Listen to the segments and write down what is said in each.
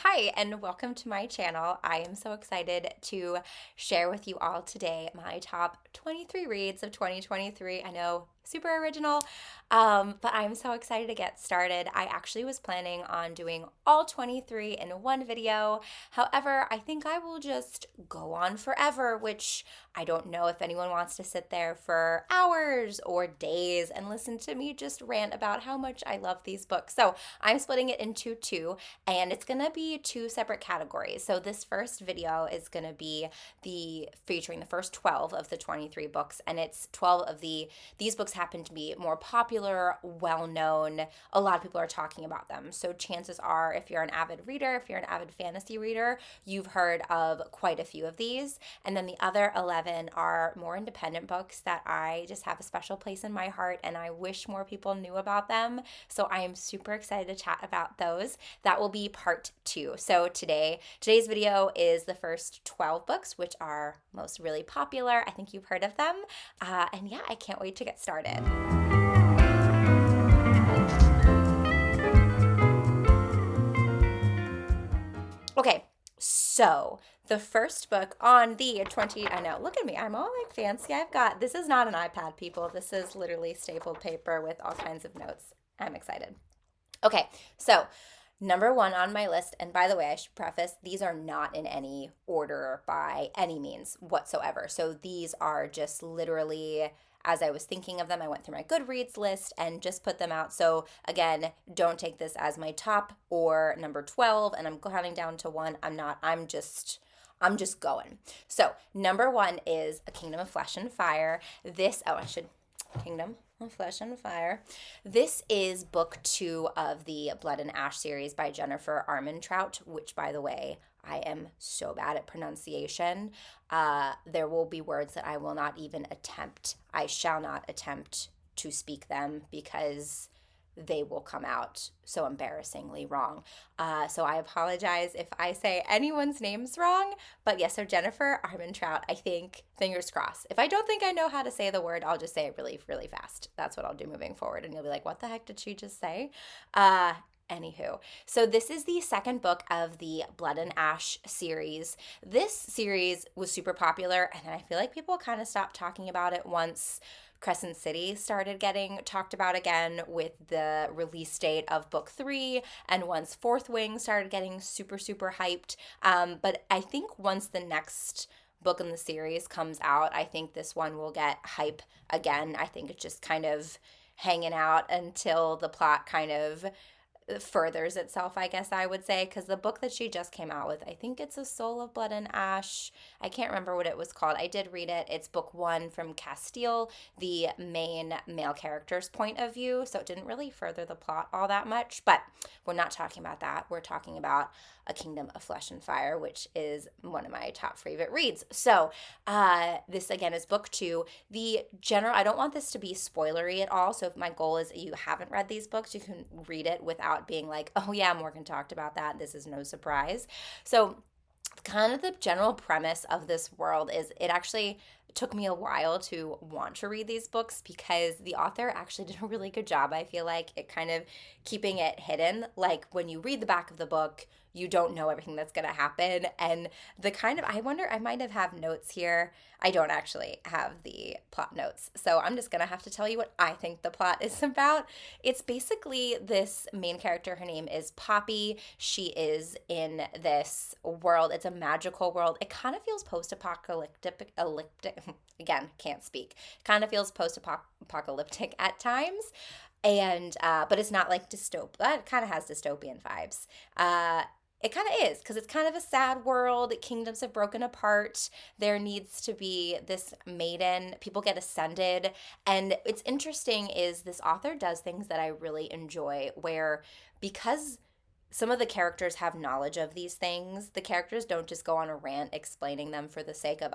Hi, and welcome to my channel. I am so excited to share with you all today my top 23 reads of 2023. I know, super original, but I'm so excited to get started. I actually was planning on doing all 23 in one video. However, I think I will just go on forever, which I don't know if anyone wants to sit there for hours or days and listen to me just rant about how much I love these books. So I'm splitting it into two, and it's gonna be two separate categories. So this first video is gonna be featuring the first 12 of the 23 books, and it's 12 of these books happen to be more popular, well-known. A lot of people are talking about them. So chances are, if you're an avid reader, if you're an avid fantasy reader, you've heard of quite a few of these. And then the other 11 are more independent books that I just have a special place in my heart, and I wish more people knew about them. So I am super excited to chat about those. That will be part two. So today's video is the first 12 books, which are most really popular. I think you've heard of them. And yeah, I can't wait to get started. Okay, so the first book on the 20, I know, look at me, I'm all like fancy. This is not an iPad, people. This is literally stapled paper with all kinds of notes. I'm excited. Okay, so number one on my list, and by the way, I should preface, these are not in any order by any means whatsoever. So these are just literally, as I was thinking of them, I went through my Goodreads list and just put them out. So again, don't take this as my top or number 12, and I'm counting down to one. I'm just going. So number one is A Kingdom of Flesh and Fire. Kingdom of Flesh and Fire. This is book 2 of the Blood and Ash series by Jennifer Armentrout, which, by the way, I am so bad at pronunciation. There will be words that I will not even attempt. I shall not attempt to speak them because they will come out so embarrassingly wrong. So I apologize if I say anyone's names wrong. But yes, so Jennifer Armentrout, I think, fingers crossed. If I don't think I know how to say the word, I'll just say it really, really fast. That's what I'll do moving forward. And you'll be like, what the heck did she just say? Anywho, so this is the second book of the Blood and Ash series. This series was super popular, and then I feel like people kind of stopped talking about it once Crescent City started getting talked about again with the release date of book 3, and once Fourth Wing started getting super, super hyped. But I think once the next book in the series comes out, I think this one will get hype again. I think it's just kind of hanging out until the plot kind of furthers itself, I guess I would say, because the book that she just came out with, I think it's A Soul of Blood and Ash. I can't remember what it was called. I did read it. It's book 1 from Castile, the main male character's point of view, so it didn't really further the plot all that much, but we're not talking about that. We're talking about A Kingdom of Flesh and Fire, which is one of my top favorite reads. So this again is book 2. I don't want this to be spoilery at all, so if my goal is you haven't read these books, you can read it without being like, oh yeah, Morgan talked about that, this is no surprise. So kind of the general premise of this world is, it actually took me a while to want to read these books because the author actually did a really good job, I feel like, it kind of keeping it hidden. Like when you read the back of the book, you don't know everything that's going to happen. And I wonder, I might have notes here. I don't actually have the plot notes. So I'm just going to have to tell you what I think the plot is about. It's basically this main character. Her name is Poppy. She is in this world. It's a magical world. It kind of feels post-apocalyptic. Again, can't speak. Kind of feels post-apocalyptic at times. And but it's not like dystopia. It kind of has dystopian vibes. It kind of is, because it's kind of a sad world. Kingdoms have broken apart. There needs to be this maiden. People get ascended. And it's interesting is this author does things that I really enjoy, where because some of the characters have knowledge of these things, the characters don't just go on a rant explaining them for the sake of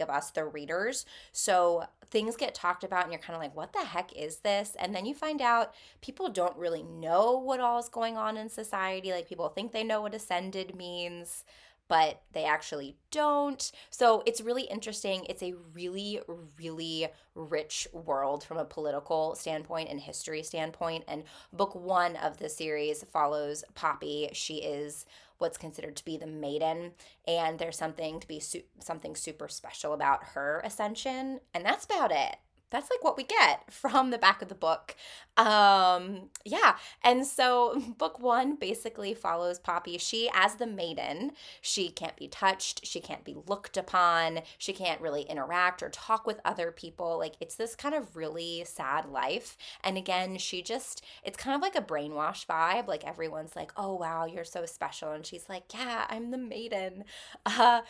us, the readers. So things get talked about and you're kind of like, what the heck is this? And then you find out people don't really know what all is going on in society. Like, people think they know what ascended means, but they actually don't. So it's really interesting. It's a really, really rich world from a political standpoint and history standpoint. And book one of the series follows Poppy. She is what's considered to be the maiden, and there's something super special about her ascension, and that's about it. That's like what we get from the back of the book. Yeah. And so book one basically follows Poppy. She, as the maiden, she can't be touched. She can't be looked upon. She can't really interact or talk with other people. Like, it's this kind of really sad life. And again, it's kind of like a brainwash vibe. Like, everyone's like, oh, wow, you're so special. And she's like, yeah, I'm the maiden. Uh,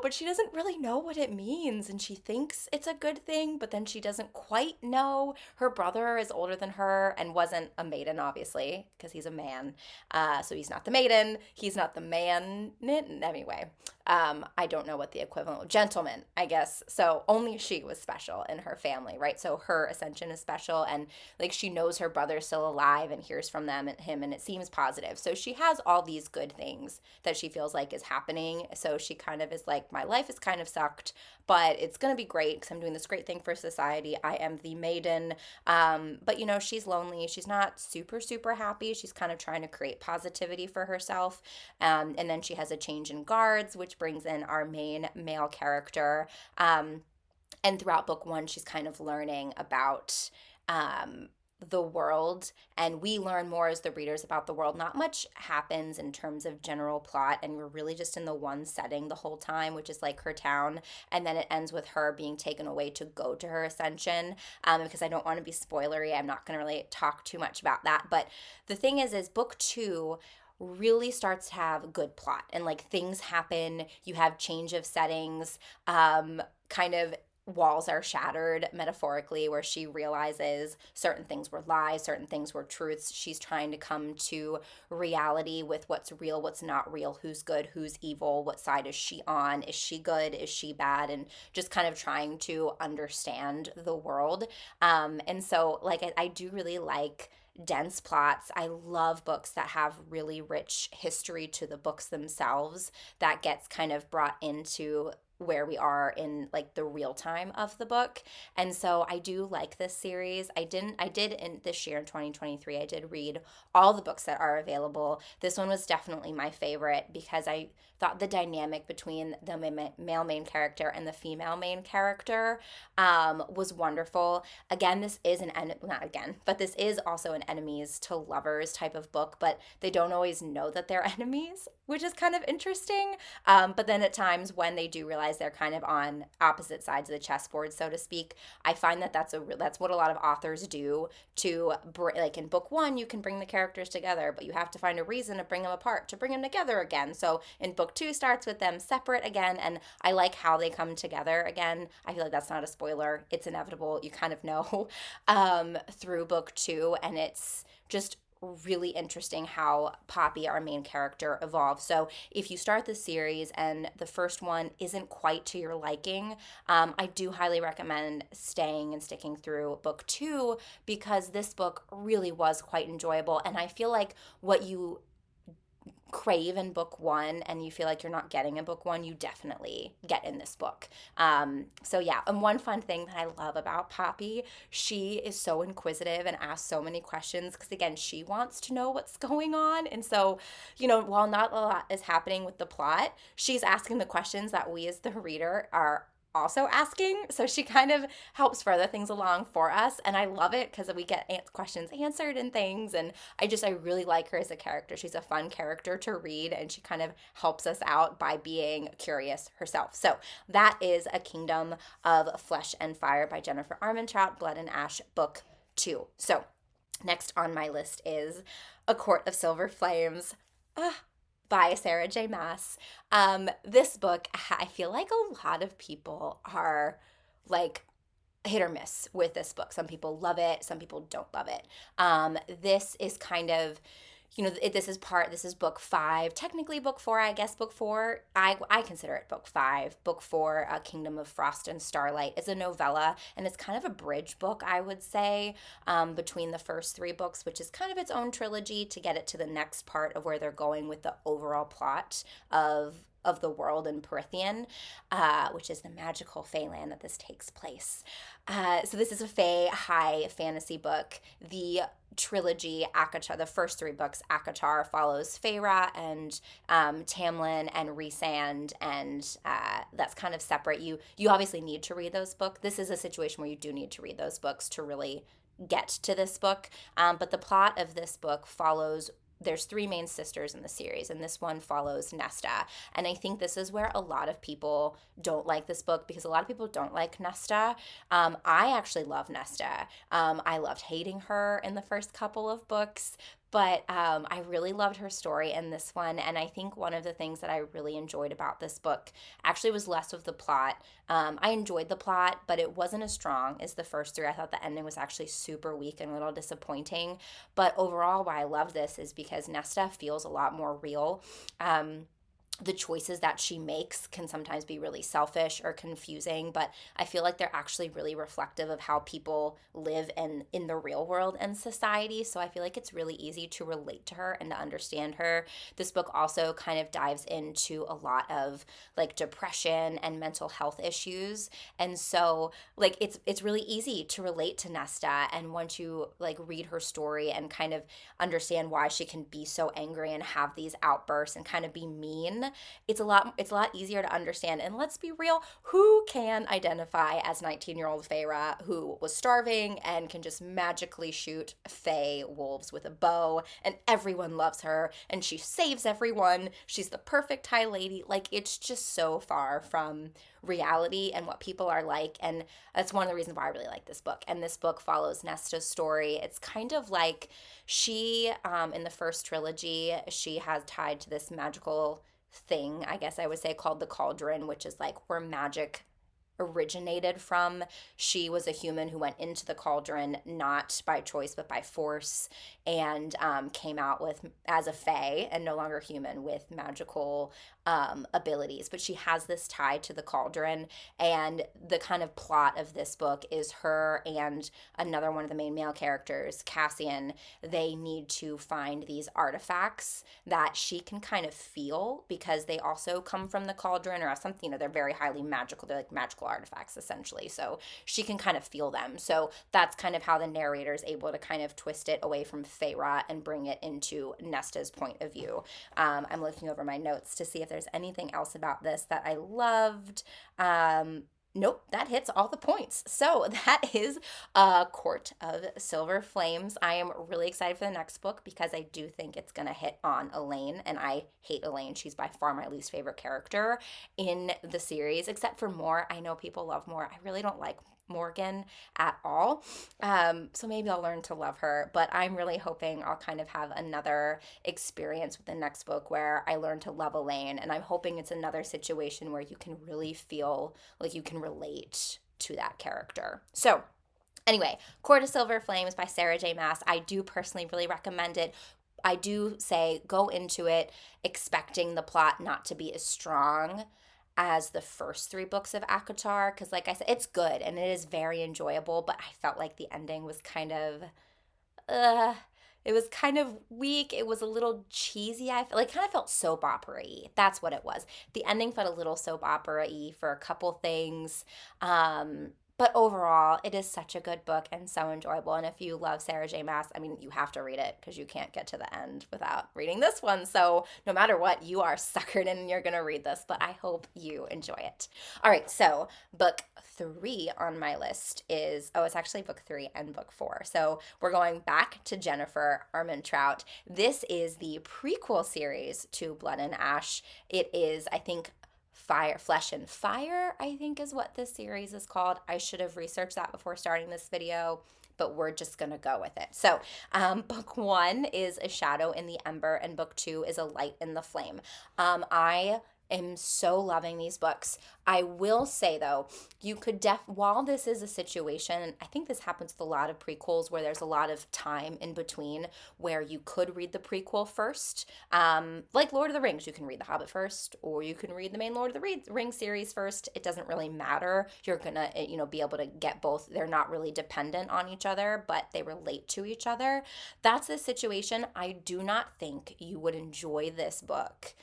but she doesn't really know what it means, and she thinks it's a good thing, but then she doesn't quite know. Her brother is older than her and wasn't a maiden, obviously, because he's a man. So he's not the maiden. He's not the man. Anyway, I don't know what the equivalent, gentleman, I guess. So only she was special in her family, right? So her ascension is special, and like she knows her brother's still alive and hears from him, and it seems positive. So she has all these good things that she feels like is happening. So she kind of is like, my life is kind of sucked, but it's gonna be great because I'm doing this great thing for society. I am the maiden. But she's lonely. She's not super, super happy. She's kind of trying to create positivity for herself. And then she has a change in guards, which brings in our main male character. And throughout book one, she's kind of learning about the world, and we learn more as the readers about the world. Not much happens in terms of general plot, and we're really just in the one setting the whole time, which is like her town. And then it ends with her being taken away to go to her ascension. Because I don't want to be spoilery, I'm not going to really talk too much about that. But the thing is book two really starts to have good plot, and like things happen. You have change of settings, kind of walls are shattered metaphorically, where she realizes certain things were lies, certain things were truths. She's trying to come to reality with what's real, what's not real, who's good, who's evil, what side is she on, is she good, is she bad, and just kind of trying to understand the world. And so like I do really like dense plots. I love books that have really rich history to the books themselves that gets kind of brought into where we are in like the real time of the book. And so I do like this series. I did in this year in 2023, I did read all the books that are available. This one was definitely my favorite because I thought the dynamic between the male main character and the female main character was wonderful. Again, this is not again, but this is also an enemies to lovers type of book, but they don't always know that they're enemies, which is kind of interesting. But then at times when they do realize they're kind of on opposite sides of the chessboard, so to speak, I find that that's what a lot of authors do to like in book one, you can bring the characters together, but you have to find a reason to bring them apart, to bring them together again. So in book two starts with them separate again, and I like how they come together again. I feel like that's not a spoiler. It's inevitable. You kind of know through book two, and it's just really interesting how Poppy, our main character, evolves. So if you start the series and the first one isn't quite to your liking, I do highly recommend staying and sticking through book two, because this book really was quite enjoyable. And I feel like what you crave in book one and you feel like you're not getting in book one, you definitely get in this book. So yeah, and one fun thing that I love about Poppy, she is so inquisitive and asks so many questions because again, she wants to know what's going on. And so, while not a lot is happening with the plot, she's asking the questions that we as the reader are also asking. So she kind of helps further things along for us. And I love it because we get questions answered and things. And I really like her as a character. She's a fun character to read, and she kind of helps us out by being curious herself. So that is A Kingdom of Flesh and Fire by Jennifer Armentrout, Blood and Ash, book 2. So next on my list is A Court of Silver Flames. By Sarah J. Maas. This book, I feel like a lot of people are like hit or miss with this book. Some people love it, some people don't love it. This is kind of this is book 5, technically book 4, I guess. Book 4, I consider it book 5. Book 4, Kingdom of Frost and Starlight, is a novella, and it's kind of a bridge book, I would say, between the first 3 books, which is kind of its own trilogy, to get it to the next part of where they're going with the overall plot of the world in Prithian, which is the magical Feyland that this takes place. So this is a Fey high fantasy book. The trilogy, ACOTAR, the first 3 books, ACOTAR, follows Feyre and Tamlin and Rhysand, and that's kind of separate. You obviously need to read those books. This is a situation where you do need to read those books to really get to this book. But the plot of this book follows, there's 3 main sisters in the series, and this one follows Nesta. And I think this is where a lot of people don't like this book, because a lot of people don't like Nesta. I actually love Nesta. I loved hating her in the first couple of books, but I really loved her story in this one. And I think one of the things that I really enjoyed about this book actually was less of the plot. I enjoyed the plot, but it wasn't as strong as the first 3. I thought the ending was actually super weak and a little disappointing. But overall, why I love this is because Nesta feels a lot more real. The choices that she makes can sometimes be really selfish or confusing, but I feel like they're actually really reflective of how people live in the real world and society. So I feel like it's really easy to relate to her and to understand her. This book also kind of dives into a lot of like depression and mental health issues. And so like it's really easy to relate to Nesta, and once you like read her story and kind of understand why she can be so angry and have these outbursts and kind of be mean, it's a lot easier to understand. And let's be real, who can identify as 19-year-old Feyre, who was starving and can just magically shoot fey wolves with a bow, and everyone loves her and she saves everyone, she's the perfect high lady? Like, it's just so far from reality and what people are like. And that's one of the reasons why I really like this book. And this book follows Nesta's story. It's kind of like she, in the first trilogy, she has tied to this magical thing, I guess I would say, called the Cauldron, which is like where magic originated from. She was a human who went into the cauldron not by choice but by force, and came out with as a fae and no longer human with magical abilities. But she has this tie to the cauldron, and the kind of plot of this book is her and another one of the main male characters, Cassian. They need to find these artifacts that she can kind of feel, because they also come from the cauldron or have something, they're very highly magical. They're like magical artifacts essentially, so she can kind of feel them. So that's kind of how the narrator is able to kind of twist it away from Feyre and bring it into Nesta's point of view. I'm looking over my notes to see if there's anything else about this that I loved. Nope, that hits all the points. So that is Court of Silver Flames. I am really excited for the next book because I do think it's going to hit on Elaine, and I hate Elaine. She's by far my least favorite character in the series, except for Moore. I know people love Moore. I really don't like Morgan at all. So maybe I'll learn to love her, but I'm really hoping I'll kind of have another experience with the next book where I learn to love Elaine, and I'm hoping it's another situation where you can really feel like you can relate to that character. So anyway, Court of Silver Flames by Sarah J. Maas. I do personally really recommend it. I do say go into it expecting the plot not to be as strong as the first 3 books of ACOTAR, because like I said, it's good and it is very enjoyable, but I felt like the ending was kind of it was kind of weak. It was a little cheesy. I felt like, kind of felt soap opera-y. That's what it was. The ending felt a little soap opera-y for a couple things. But overall, it is such a good book and so enjoyable. And if you love Sarah J. Maas, I mean, you have to read it because you can't get to the end without reading this one. So no matter what, you are suckered in and you're going to read this. But I hope you enjoy it. All right, so book 3 on my list is, it's actually book 3 and book 4. So we're going back to Jennifer Armentrout. This is the prequel series to Blood and Ash. It is, I think, Flesh and Fire, I think is what this series is called. I should have researched that before starting this video, but we're just going to go with it. So book 1 is A Shadow in the Ember, and book 2 is A Light in the Flame. I am so loving these books. I will say though, you could while this is a situation, I think this happens with a lot of prequels where there's a lot of time in between where you could read the prequel first. Like Lord of the Rings, you can read The Hobbit first, or you can read the main Lord of the Rings series first. It doesn't really matter. You're gonna, be able to get both. They're not really dependent on each other, but they relate to each other. That's the situation. I do not think you would enjoy this book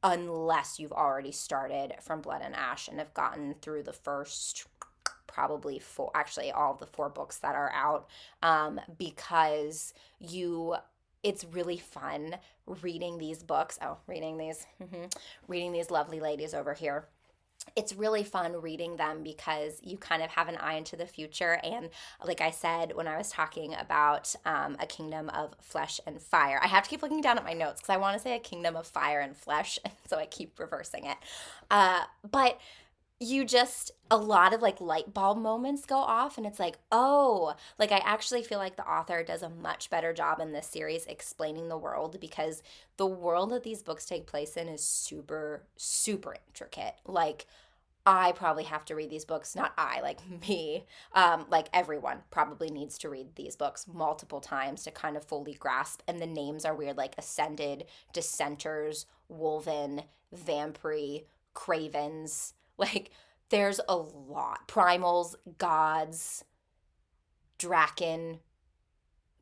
unless you've already started from Blood and Ash and have gotten through the first probably four, actually all of the four books that are out, because it's really fun reading these books. Oh, reading these lovely ladies over here. It's really fun reading them because you kind of have an eye into the future. And like I said, when I was talking about a kingdom of flesh and fire, I have to keep looking down at my notes because I want to say a kingdom of fire and flesh. And so I keep reversing it. But a lot of like light bulb moments go off, and it's like, oh, like I actually feel like the author does a much better job in this series explaining the world, because the world that these books take place in is super, super intricate. Like, I probably have to read these books, not I, like me, like everyone probably needs to read these books multiple times to kind of fully grasp. And the names are weird, like Ascended, Dissenters, Wolven, Vampire, Cravens. Like, there's a lot. Primals, gods, Draken.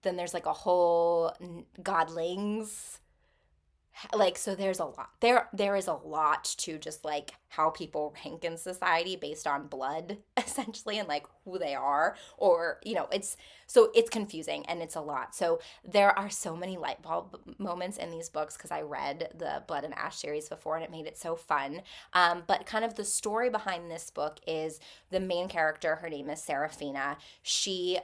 Then there's like a whole godlings. Like, so there's a lot. There is a lot to just like how people rank in society based on blood, essentially, and like who they are. Or, it's confusing and it's a lot. So there are so many light bulb moments in these books because I read the Blood and Ash series before and it made it so fun. But kind of the story behind this book is the main character, her name is Seraphina. She's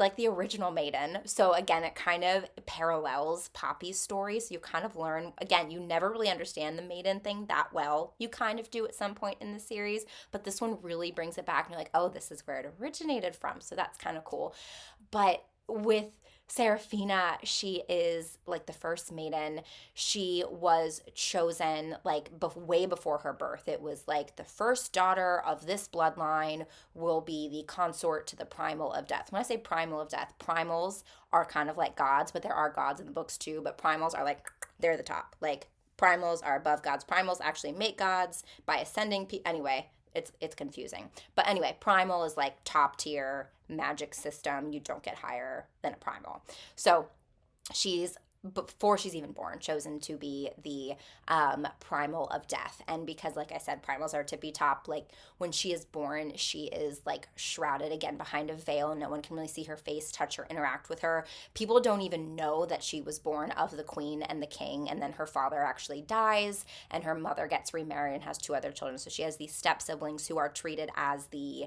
like the original maiden. So again, it kind of parallels Poppy's story. So you kind of learn, again, you never really understand the maiden thing that well. You kind of do at some point in the series, but this one really brings it back and you're like, oh, this is where it originated from. So that's kind of cool. But with Seraphina, she is like the first maiden. She was chosen like way before her birth. It was like the first daughter of this bloodline will be the consort to the primal of death. When I say primal of death, primals are kind of like gods, but there are gods in the books too. But primals are like, they're the top. Like, primals are above gods. Primals actually make gods by ascending. Anyway, it's confusing. But anyway, primal is like top tier magic system. You don't get higher than a primal. So she's, before she's even born, chosen to be the primal of death. And because, like I said, primals are tippy top, like when she is born, she is like shrouded again behind a veil. No one can really see her face, touch her, interact with her. People don't even know that she was born of the queen and the king. And then her father actually dies and her mother gets remarried and has two other children. So she has these step siblings who are treated as the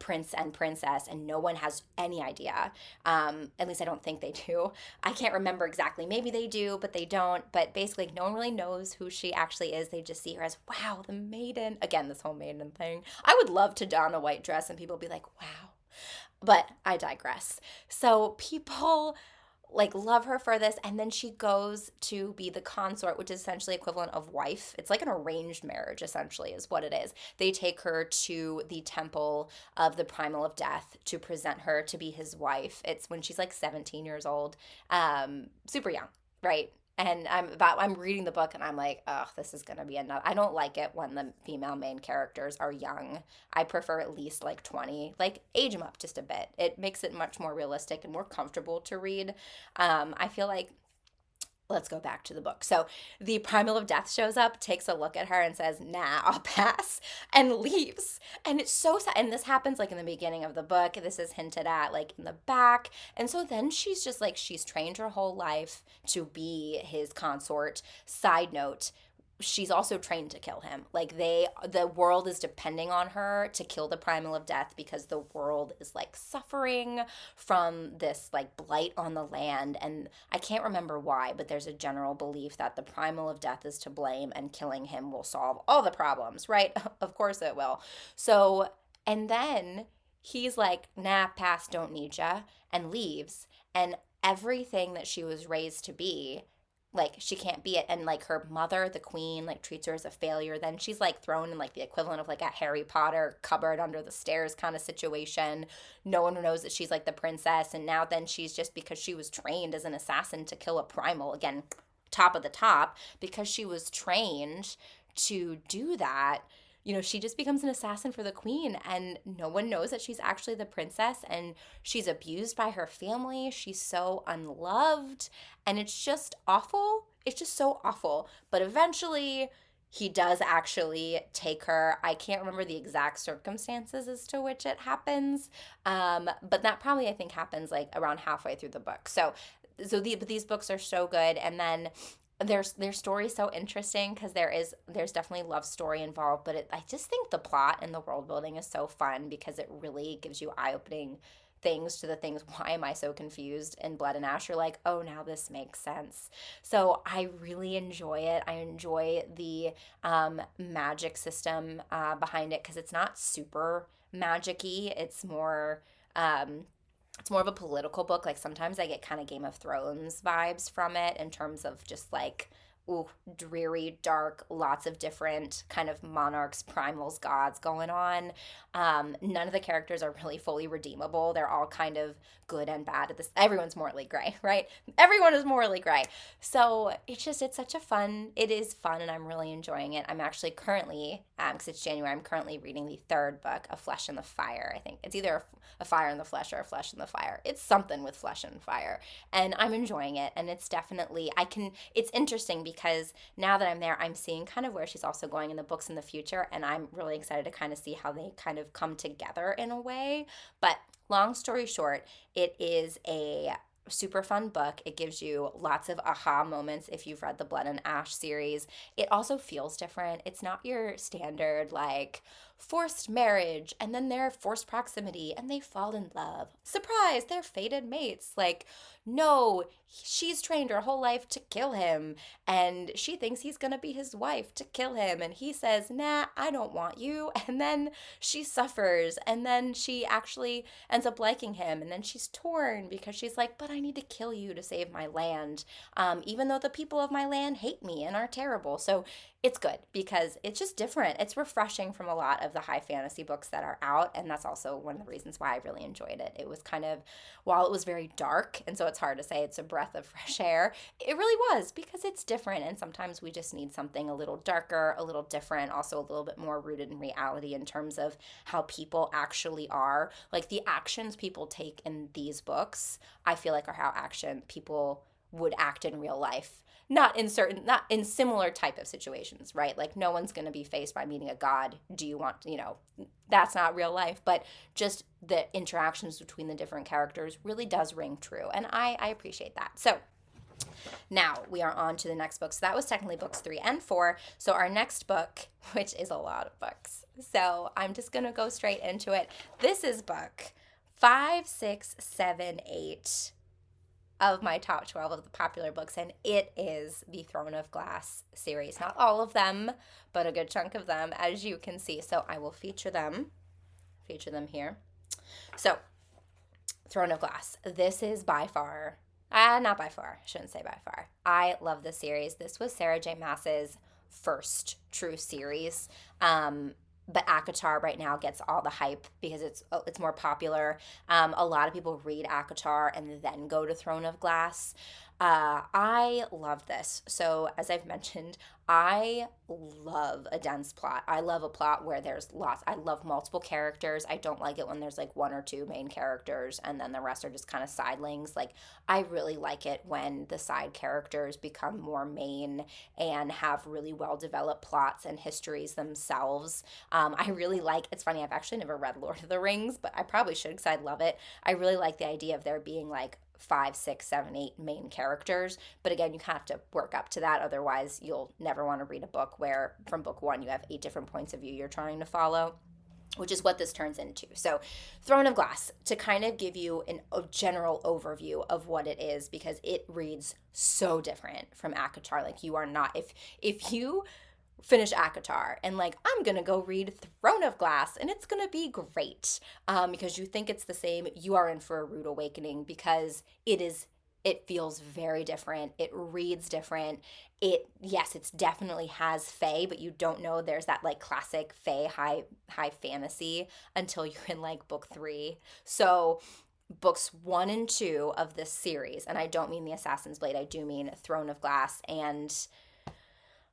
prince and princess, and no one has any idea. At least I don't think they do. I can't remember exactly. Maybe they do, but they don't. But basically, no one really knows who she actually is. They just see her as, wow, the maiden. Again, this whole maiden thing. I would love to don a white dress and people be like, wow. But I digress. So people like love her for this, and then she goes to be the consort, which is essentially equivalent of wife. It's like an arranged marriage, essentially, is what it is. They take her to the temple of the primal of death to present her to be his wife. It's when she's like 17 years old, super young, right? And I'm reading the book and I'm like, oh, this is gonna be enough. I don't like it when the female main characters are young. I prefer at least like 20. Like, age them up just a bit. It makes it much more realistic and more comfortable to read. I feel like, let's go back to the book. So the primal of death shows up, takes a look at her and says, nah, I'll pass, and leaves. And it's so sad. And this happens like in the beginning of the book. This is hinted at like in the back. And so then she's just like, she's trained her whole life to be his consort. Side note, she's also trained to kill him. Like, the world is depending on her to kill the primal of death because the world is like suffering from this like blight on the land. And I can't remember why, but there's a general belief that the primal of death is to blame and killing him will solve all the problems, right? Of course it will. So, and then he's like, nah, pass, don't need ya, and leaves. And everything that she was raised to be like she can't be it, and like her mother, the queen, like treats her as a failure. Then she's like thrown in like the equivalent of like a Harry Potter cupboard under the stairs kind of situation. No one knows that she's like the princess, and now then she's just, because she was trained as an assassin to kill a primal, again, top of the top, because she was trained to do that, she just becomes an assassin for the queen, and no one knows that she's actually the princess, and she's abused by her family. She's so unloved, and it's just awful. It's just so awful. But eventually, he does actually take her. I can't remember the exact circumstances as to which it happens, but that probably, I think, happens like around halfway through the book. But these books are so good, and then their story is so interesting because there's definitely love story involved, but I just think the plot and the world building is so fun because it really gives you eye-opening things to the things. Why am I so confused? In Blood and Ash, you're like, oh, now this makes sense. So I really enjoy it. I enjoy the magic system behind it because it's not super magic-y. It's more of a political book. Like sometimes I get kind of Game of Thrones vibes from it in terms of just like, ooh, dreary, dark, lots of different kind of monarchs, primals, gods going on. None of the characters are really fully redeemable. They're all kind of good and bad at this. Everyone's morally gray, right? Everyone is morally gray. So it's such a fun, it is fun, and I'm really enjoying it. I'm actually currently, because it's January, I'm currently reading the third book of Flesh and the Fire. I think it's either a Fire in the Flesh or a Flesh in the Fire. It's something with flesh and fire, and I'm enjoying it. And it's definitely, it's interesting because now that I'm there, I'm seeing kind of where she's also going in the books in the future, and I'm really excited to kind of see how they kind of come together in a way. But long story short, it is a super fun book. It gives you lots of aha moments if you've read the Blood and Ash series. It also feels different. It's not your standard like forced marriage and then they're forced proximity and they fall in love. Surprise, they're fated mates. Like, no, she's trained her whole life to kill him and she thinks he's gonna be his wife to kill him, and he says, nah, I don't want you. And then she suffers, and then she actually ends up liking him, and then she's torn because she's like, but I need to kill you to save my land, even though the people of my land hate me and are terrible. So it's good because it's just different. It's refreshing from a lot of the high fantasy books that are out, and that's also one of the reasons why I really enjoyed it. It was kind of, while it was very dark, and so it's hard to say it's a breath of fresh air, it really was, because it's different, and sometimes we just need something a little darker, a little different, also a little bit more rooted in reality in terms of how people actually are. Like the actions people take in these books, I feel like are how people would act in real life. Not in similar type of situations, right? Like no one's going to be faced by meeting a god. Do you want, that's not real life, but just the interactions between the different characters really does ring true. And I appreciate that. So now we are on to the next book. So that was technically books 3 and 4. So our next book, which is a lot of books. So I'm just going to go straight into it. This is book 5, 6, 7, 8 of my top 12 of the popular books, and it is the Throne of Glass series. Not all of them, but a good chunk of them, as you can see. So I will feature them here. So, Throne of Glass. This is by far, not by far, I shouldn't say by far. I love this series. This was Sarah J. Maas's first true series. But ACOTAR right now gets all the hype because it's more popular. A lot of people read ACOTAR and then go to Throne of Glass. I love this. So as I've mentioned, I love a dense plot. I love a plot where there's lots. I love multiple characters. I don't like it when there's like one or two main characters and then the rest are just kind of sidelings. Like I really like it when the side characters become more main and have really well developed plots and histories themselves. I really like, it's funny, I've actually never read Lord of the Rings, but I probably should because I love it. I really like the idea of there being like 5, 6, 7, 8 main characters. But again, you kind of have to work up to that. Otherwise, you'll never want to read a book where from book 1 you have 8 different points of view you're trying to follow, which is what this turns into. So Throne of Glass, to kind of give you a general overview of what it is, because it reads so different from ACOTAR. Like you are not, if you finish ACOTAR and like, I'm gonna go read Throne of Glass and it's gonna be great, because you think it's the same, you are in for a rude awakening because it is It feels very different. It reads different. Yes, it's definitely has fae, but you don't know there's that like classic fae high fantasy until you're in like book 3. So books 1 and 2 of this series, and I don't mean the Assassin's Blade, I do mean Throne of Glass, and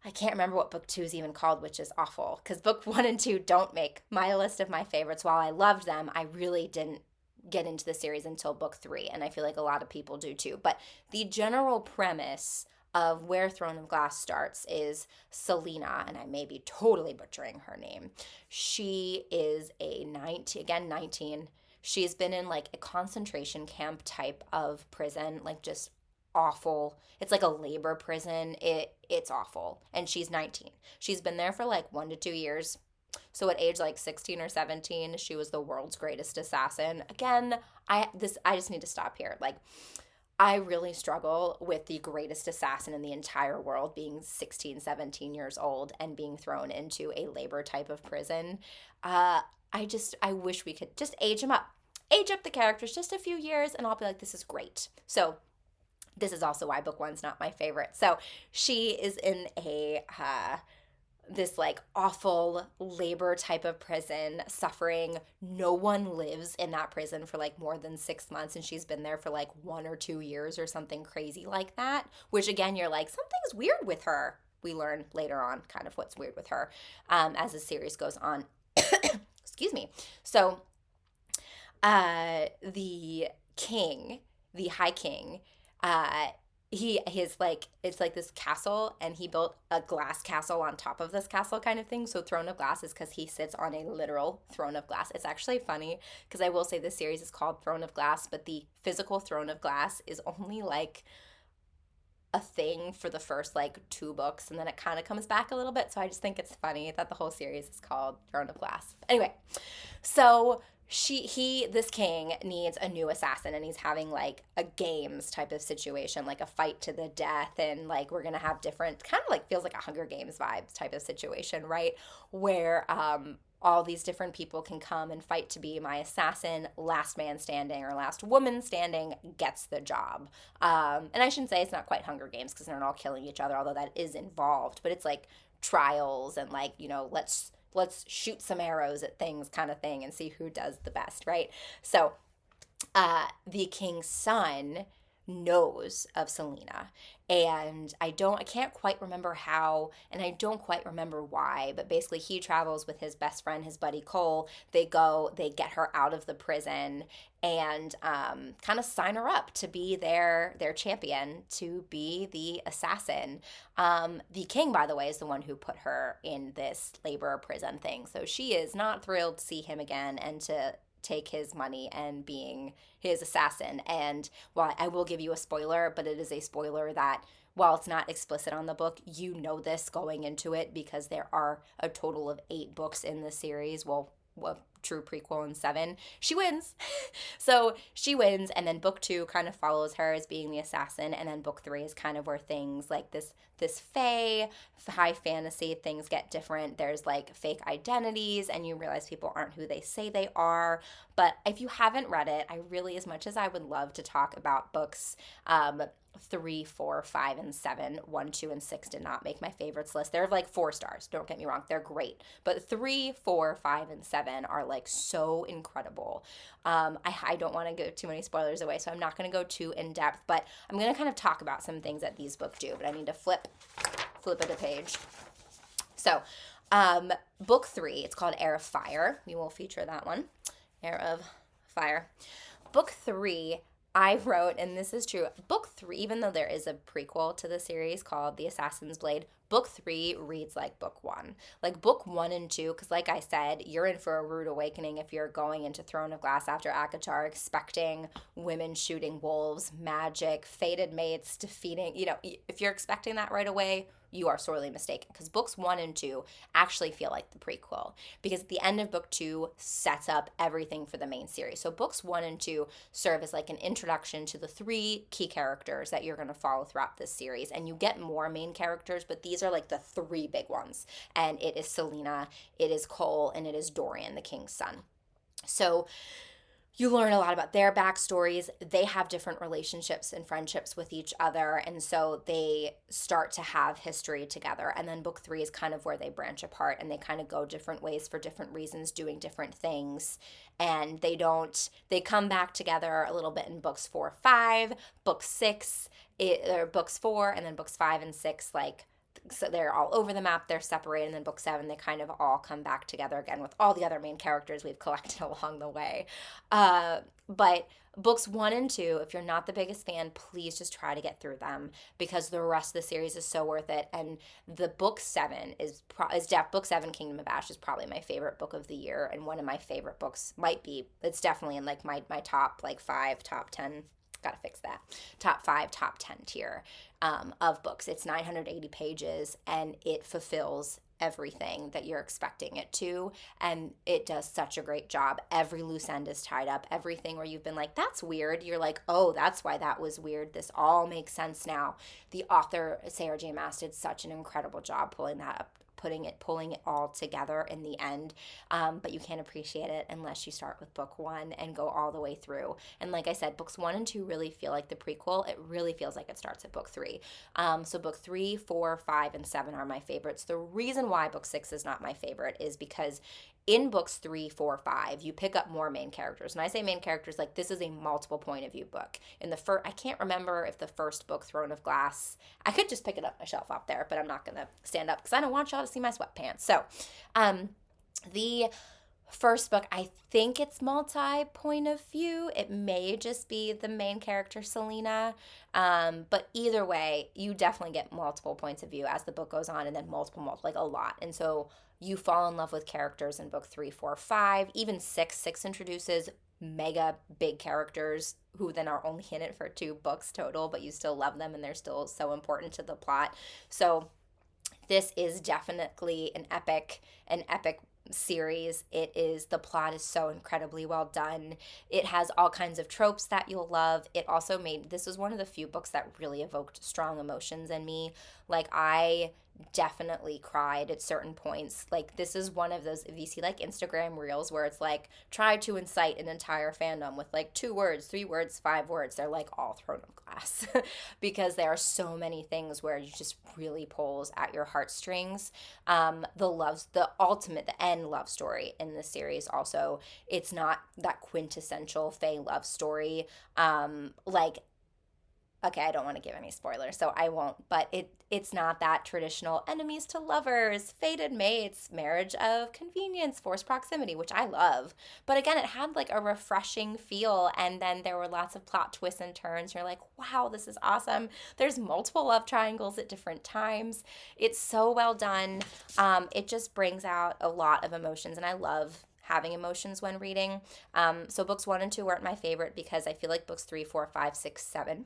I can't remember what book 2 is even called, which is awful because book 1 and 2 don't make my list of my favorites. While I loved them, I really didn't get into the series until book 3, and I feel like a lot of people do too. But the general premise of where Throne of Glass starts is Selena, and I may be totally butchering her name. She is a 19, again 19. She's been in like a concentration camp type of prison, like just awful. It's like a labor prison. It's awful. And she's 19. She's been there for like 1 to 2 years. So at age like 16 or 17, she was the world's greatest assassin. Again, I just need to stop here. Like I really struggle with the greatest assassin in the entire world being 16, 17 years old and being thrown into a labor type of prison. I wish we could just age him up. Age up the characters just a few years and I'll be like, this is great. So this is also why book 1's not my favorite. So she is in a this like awful labor type of prison, suffering. No one lives in that prison for like more than 6 months, and she's been there for like 1 or 2 years or something crazy like that, which again, you're like, something's weird with her. We learn later on kind of what's weird with her as the series goes on. Excuse me. So the king, the high king, his like, it's like this castle, and he built a glass castle on top of this castle kind of thing. So Throne of Glass is because he sits on a literal throne of glass. It's actually funny because I will say this series is called Throne of Glass, but the physical Throne of Glass is only like a thing for the first like 2 books, and then it kind of comes back a little bit. So I just think it's funny that the whole series is called Throne of Glass. Anyway, so this king needs a new assassin, and he's having like a games type of situation, like a fight to the death, and like we're gonna have different, kind of like feels like a Hunger Games vibes type of situation, right? Where all these different people can come and fight to be my assassin. Last man standing or last woman standing gets the job. And I shouldn't say it's not quite Hunger Games because they're not all killing each other, although that is involved, but it's like trials and like, let's shoot some arrows at things kind of thing and see who does the best, right? So the king's son knows of Selena, and I can't quite remember how, and I don't quite remember why, but basically he travels with his best friend, his buddy Cole. They get her out of the prison and kind of sign her up to be their champion, to be the assassin. The king, by the way, is the one who put her in this labor prison thing, so she is not thrilled to see him again and to take his money and being his assassin. And while I will give you a spoiler, but it is a spoiler that while it's not explicit on the book, you know this going into it because there are a total of 8 books in the series. Well, true prequel and 7. She wins. So she wins, and then book 2 kind of follows her as being the assassin, and then book 3 is kind of where things like this fae, high fantasy things get different. There's like fake identities, and you realize people aren't who they say they are. But if you haven't read it, I really, as much as I would love to talk about books 3, 4, 5, and 7, 1, 2, and 6 did not make my favorites list. They're like 4 stars. Don't get me wrong. They're great. But 3, 4, 5, and 7 are like so incredible. I don't want to give too many spoilers away, so I'm not going to go too in depth, but I'm going to kind of talk about some things that these books do, but I need to flip it a page. So, book 3, it's called Heir of Fire. We will feature that one. Heir of Fire. Book 3, I wrote, and this is true, book 3, even though there is a prequel to the series called The Assassin's Blade, book 3 reads like book 1. Like book 1 and 2, because like I said, you're in for a rude awakening if you're going into Throne of Glass after ACOTAR expecting women shooting wolves, magic, fated mates, defeating, if you're expecting that right away, you are sorely mistaken, because books 1 and 2 actually feel like the prequel, because at the end of book 2 sets up everything for the main series. So books 1 and 2 serve as like an introduction to the 3 key characters that you're going to follow throughout this series, and you get more main characters, but these are like the 3 big ones, and it is Selena, it is Cole, and it is Dorian, the king's son. So you learn a lot about their backstories. They have different relationships and friendships with each other. And so they start to have history together. And then book three is kind of where they branch apart and they kind of go different ways for different reasons, doing different things. And they come back together a little bit in books 4, 5, book six, or books four, and then books 5 and 6, like, so they're all over the map, they're separated, and then book 7 they kind of all come back together again with all the other main characters we've collected along the way. But books 1 and 2, if you're not the biggest fan, please just try to get through them because the rest of the series is so worth it. And the book 7 book 7 Kingdom of Ash is probably my favorite book of the year, and one of my favorite books might be, it's definitely in like my top like 5, top 10, gotta fix that, top 5, top 10 tier of books. It's 980 pages and it fulfills everything that you're expecting it to, and it does such a great job. Every loose end is tied up. Everything where you've been like, that's weird, you're like, oh, that's why that was weird, this all makes sense now. The author Sarah J Maas did such an incredible job pulling that up, pulling it all together in the end. But you can't appreciate it unless you start with book 1 and go all the way through. And like I said, books 1 and 2 really feel like the prequel. It really feels like it starts at book 3. So book 3, 4, 5, and 7 are my favorites. The reason why book 6 is not my favorite is because in books 3, 4, 5, you pick up more main characters. And I say main characters like this is a multiple point of view book. In the first, I can't remember if the first book, Throne of Glass, I could just pick it up my shelf up there, but I'm not going to stand up because I don't want y'all to see my sweatpants. So the first book, I think it's multi-point of view. It may just be the main character, Selena. But either way, you definitely get multiple points of view as the book goes on, and then multiple, like a lot. And so you fall in love with characters in book 3, 4, 5, even 6. 6 introduces mega big characters who then are only in it for 2 books total, but you still love them and they're still so important to the plot. So this is definitely an epic series. The plot is so incredibly well done. It has all kinds of tropes that you'll love. This was one of the few books that really evoked strong emotions in me. Like, I definitely cried at certain points. Like, this is one of those, if you see like Instagram reels where it's like, try to incite an entire fandom with like 2 words, 3 words, 5 words, they're like all Throne of Glass because there are so many things where it just really pulls at your heartstrings. The end love story in the series also, it's not that quintessential Fae love story. Okay, I don't want to give any spoilers, so I won't, but it's not that traditional enemies to lovers, fated mates, marriage of convenience, forced proximity, which I love. But again, it had like a refreshing feel, and then there were lots of plot twists and turns. You're like, wow, this is awesome. There's multiple love triangles at different times. It's so well done. It just brings out a lot of emotions, and I love having emotions when reading. So books 1 and 2 weren't my favorite because I feel like books 3, 4, 5, 6, 7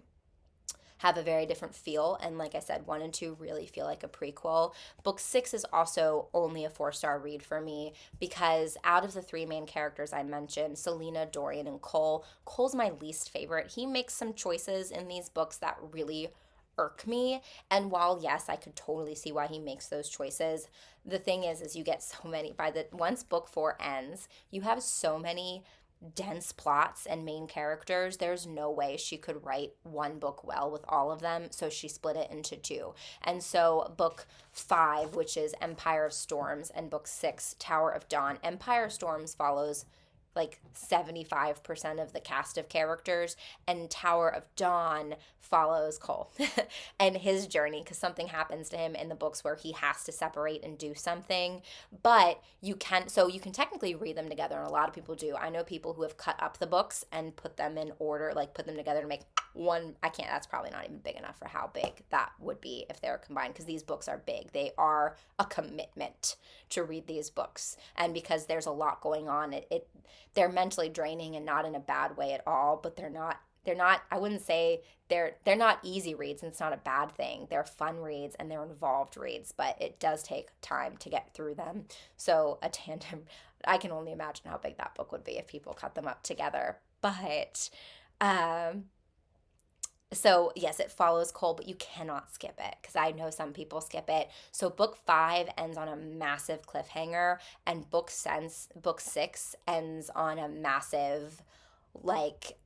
have a very different feel, and like I said, 1 and 2 really feel like a prequel. Book 6 is also only a 4-star read for me because out of the 3 main characters I mentioned, Selena, Dorian, and Cole's my least favorite. He makes some choices in these books that really irk me, and while yes, I could totally see why he makes those choices, the thing is you get so many, once book 4 ends, you have so many dense plots and main characters. There's no way she could write one book well with all of them, so she split it into 2. And so book 5, which is Empire of Storms, and book 6, Tower of Dawn. Empire of Storms follows like 75% of the cast of characters, and Tower of Dawn follows Cole and his journey because something happens to him in the books where he has to separate and do something. But you can technically read them together, and a lot of people do. I know people who have cut up the books and put them in order, like put them together to make one. I can't, that's probably not even big enough for how big that would be if they were combined, because these books are big. They are a commitment to read these books, and because there's a lot going on, they're mentally draining, and not in a bad way at all, but they're not, I wouldn't say they're not easy reads, and it's not a bad thing. They're fun reads and they're involved reads, but it does take time to get through them. So a tandem, I can only imagine how big that book would be if people cut them up together. But so yes, it follows Cole, but you cannot skip it because I know some people skip it. So book 5 ends on a massive cliffhanger, and book 6 ends on a massive like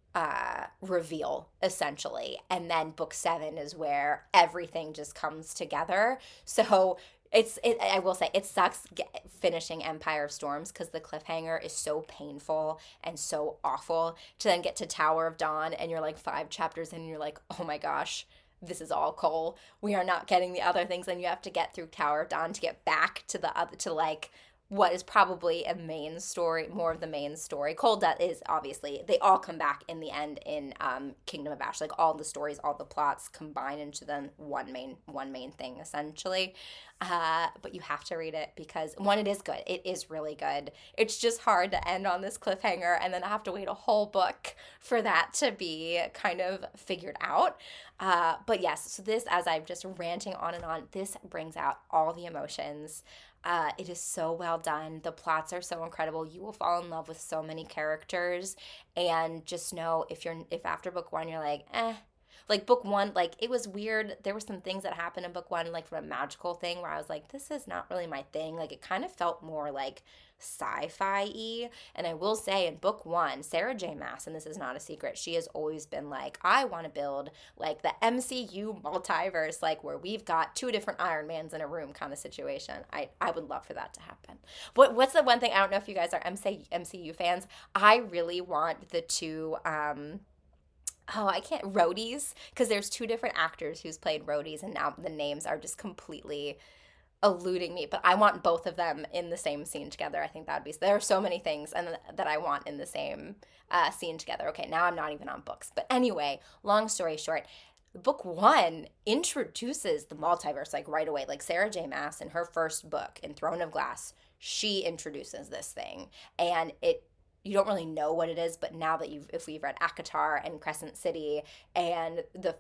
reveal essentially, and then book 7 is where everything just comes together. So I will say it sucks finishing Empire of Storms because the cliffhanger is so painful and so awful to then get to Tower of Dawn and you're like 5 chapters in and you're like, oh my gosh, this is all coal. We are not getting the other things, and you have to get through Tower of Dawn to get back to the other, to like what is probably a main story, more of the main story. Cold Death is obviously, they all come back in the end in Kingdom of Ash. Like all the stories, all the plots combine into the one main thing essentially. But you have to read it because one, it is good. It is really good. It's just hard to end on this cliffhanger and then I have to wait a whole book for that to be kind of figured out. But yes, so this, as I'm just ranting on and on, this brings out all the emotions. It is so well done. The plots are so incredible. You will fall in love with so many characters, and just know if after book 1 you're like, like book 1, like it was weird. There were some things that happened in book 1, like from a magical thing where I was like, this is not really my thing. Like it kind of felt more like sci-fi-y. And I will say in book 1, Sarah J. Maas, and this is not a secret, she has always been like, I want to build like the MCU multiverse, like where we've got 2 different Iron Mans in a room kind of situation. I would love for that to happen. What's the one thing, I don't know if you guys are MCU fans, I really want the 2 I can't, Rhodey's, because there's 2 different actors who's played Rhodey's, and now the names are just completely eluding me, but I want both of them in the same scene together. I think that would be, there are so many things and that I want in the same scene together. Okay, now I'm not even on books. But anyway, long story short, book 1 introduces the multiverse like right away. Like Sarah J. Maas in her first book in Throne of Glass, she introduces this thing, and you don't really know what it is, but now that if we've read ACOTAR and Crescent City and the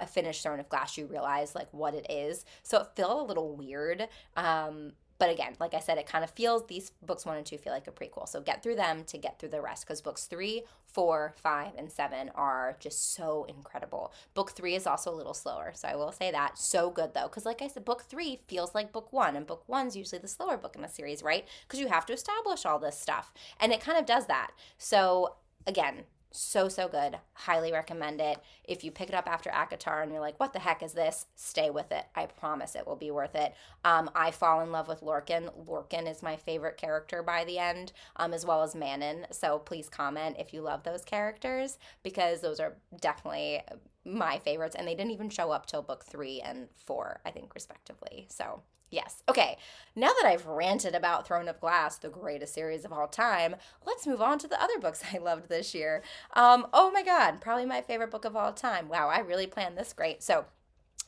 finished Throne of Glass, you realize like what it is. So it felt a little weird. But again, like I said, it kind of feels, these books 1 and 2 feel like a prequel. So get through them to get through the rest, because books 3, 4, 5, and 7 are just so incredible. Book 3 is also a little slower, so I will say that. So good though, because like I said, book 3 feels like book 1, and book 1's usually the slower book in a series, right? Because you have to establish all this stuff, and it kind of does that. So again, so good. Highly recommend it. If you pick it up after ACOTAR and you're like, what the heck is this? Stay with it. I promise it will be worth it. I fall in love with Lorcan. Lorcan is my favorite character by the end, as well as Manon. So please comment if you love those characters, because those are definitely my favorites. And they didn't even show up till book 3 and 4, I think, respectively. So yes. Okay, now that I've ranted about Throne of Glass, the greatest series of all time, let's move on to the other books I loved this year. Oh my God, probably my favorite book of all time. Wow, I really planned this great. So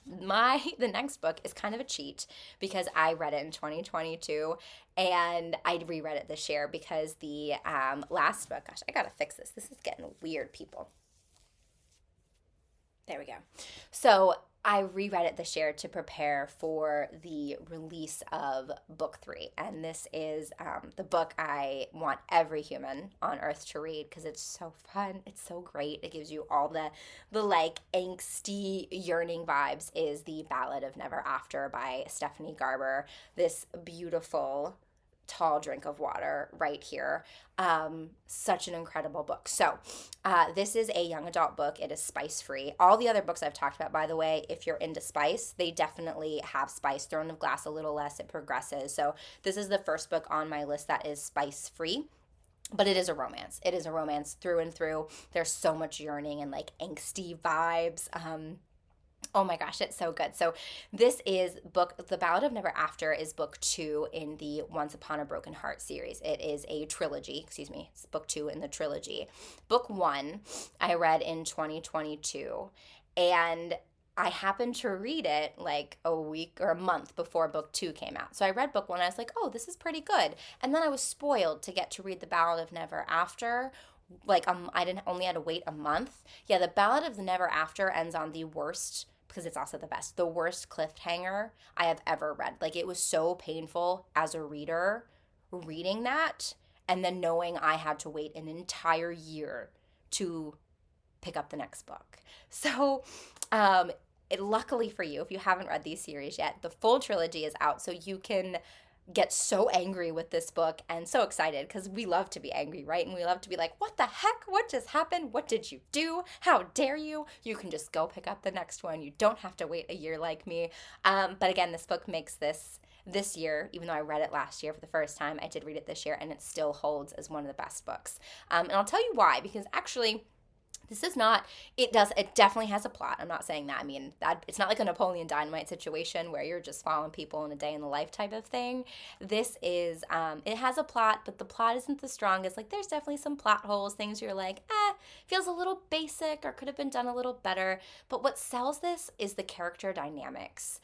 the next book is kind of a cheat because I read it in 2022 and I reread it this year because the last book, gosh, I gotta fix this. This is getting weird, people. There we go. So I reread it this year to prepare for the release of book 3. And this is the book I want every human on earth to read because it's so fun. It's so great. It gives you all the like angsty, yearning vibes. Is the Ballad of Never After by Stephanie Garber. This beautiful tall drink of water right here. Such an incredible book. So this is a young adult book. It is spice free. All the other books I've talked about, by the way, if you're into spice, they definitely have spice. Throne of Glass a little less, it progresses. So this is the first book on my list that is spice free. But it is a romance. It is a romance through and through. There's so much yearning and like angsty vibes. Oh my gosh, it's so good. So this is The Ballad of Never After is book 2 in the Once Upon a Broken Heart series. It is a trilogy, it's book 2 in the trilogy. Book 1 I read in 2022, and I happened to read it like a week or a month before book 2 came out. So I read book 1 and I was like, oh, this is pretty good. And then I was spoiled to get to read The Ballad of Never After. Like I didn't only had to wait a month. Yeah, The Ballad of the Never After ends on the worst, because it's also the best, the worst cliffhanger I have ever read. Like it was so painful as a reader reading that and then knowing I had to wait an entire year to pick up the next book. So luckily for you, if you haven't read these series yet, the full trilogy is out, so you can get so angry with this book and so excited because we love to be angry, right? And we love to be like, what the heck? What just happened? What did you do? How dare you? You can just go pick up the next one. You don't have to wait a year like me. But again, this book makes this year, even though I read it last year for the first time, I did read it this year, and it still holds as one of the best books. And I'll tell you why, because actually, this is not, it definitely has a plot. I'm not saying that. I mean, that it's not like a Napoleon Dynamite situation where you're just following people in a day in the life type of thing. This is, it has a plot, but the plot isn't the strongest. Like, there's definitely some plot holes, things you're like, feels a little basic or could have been done a little better. But what sells this is the character dynamics.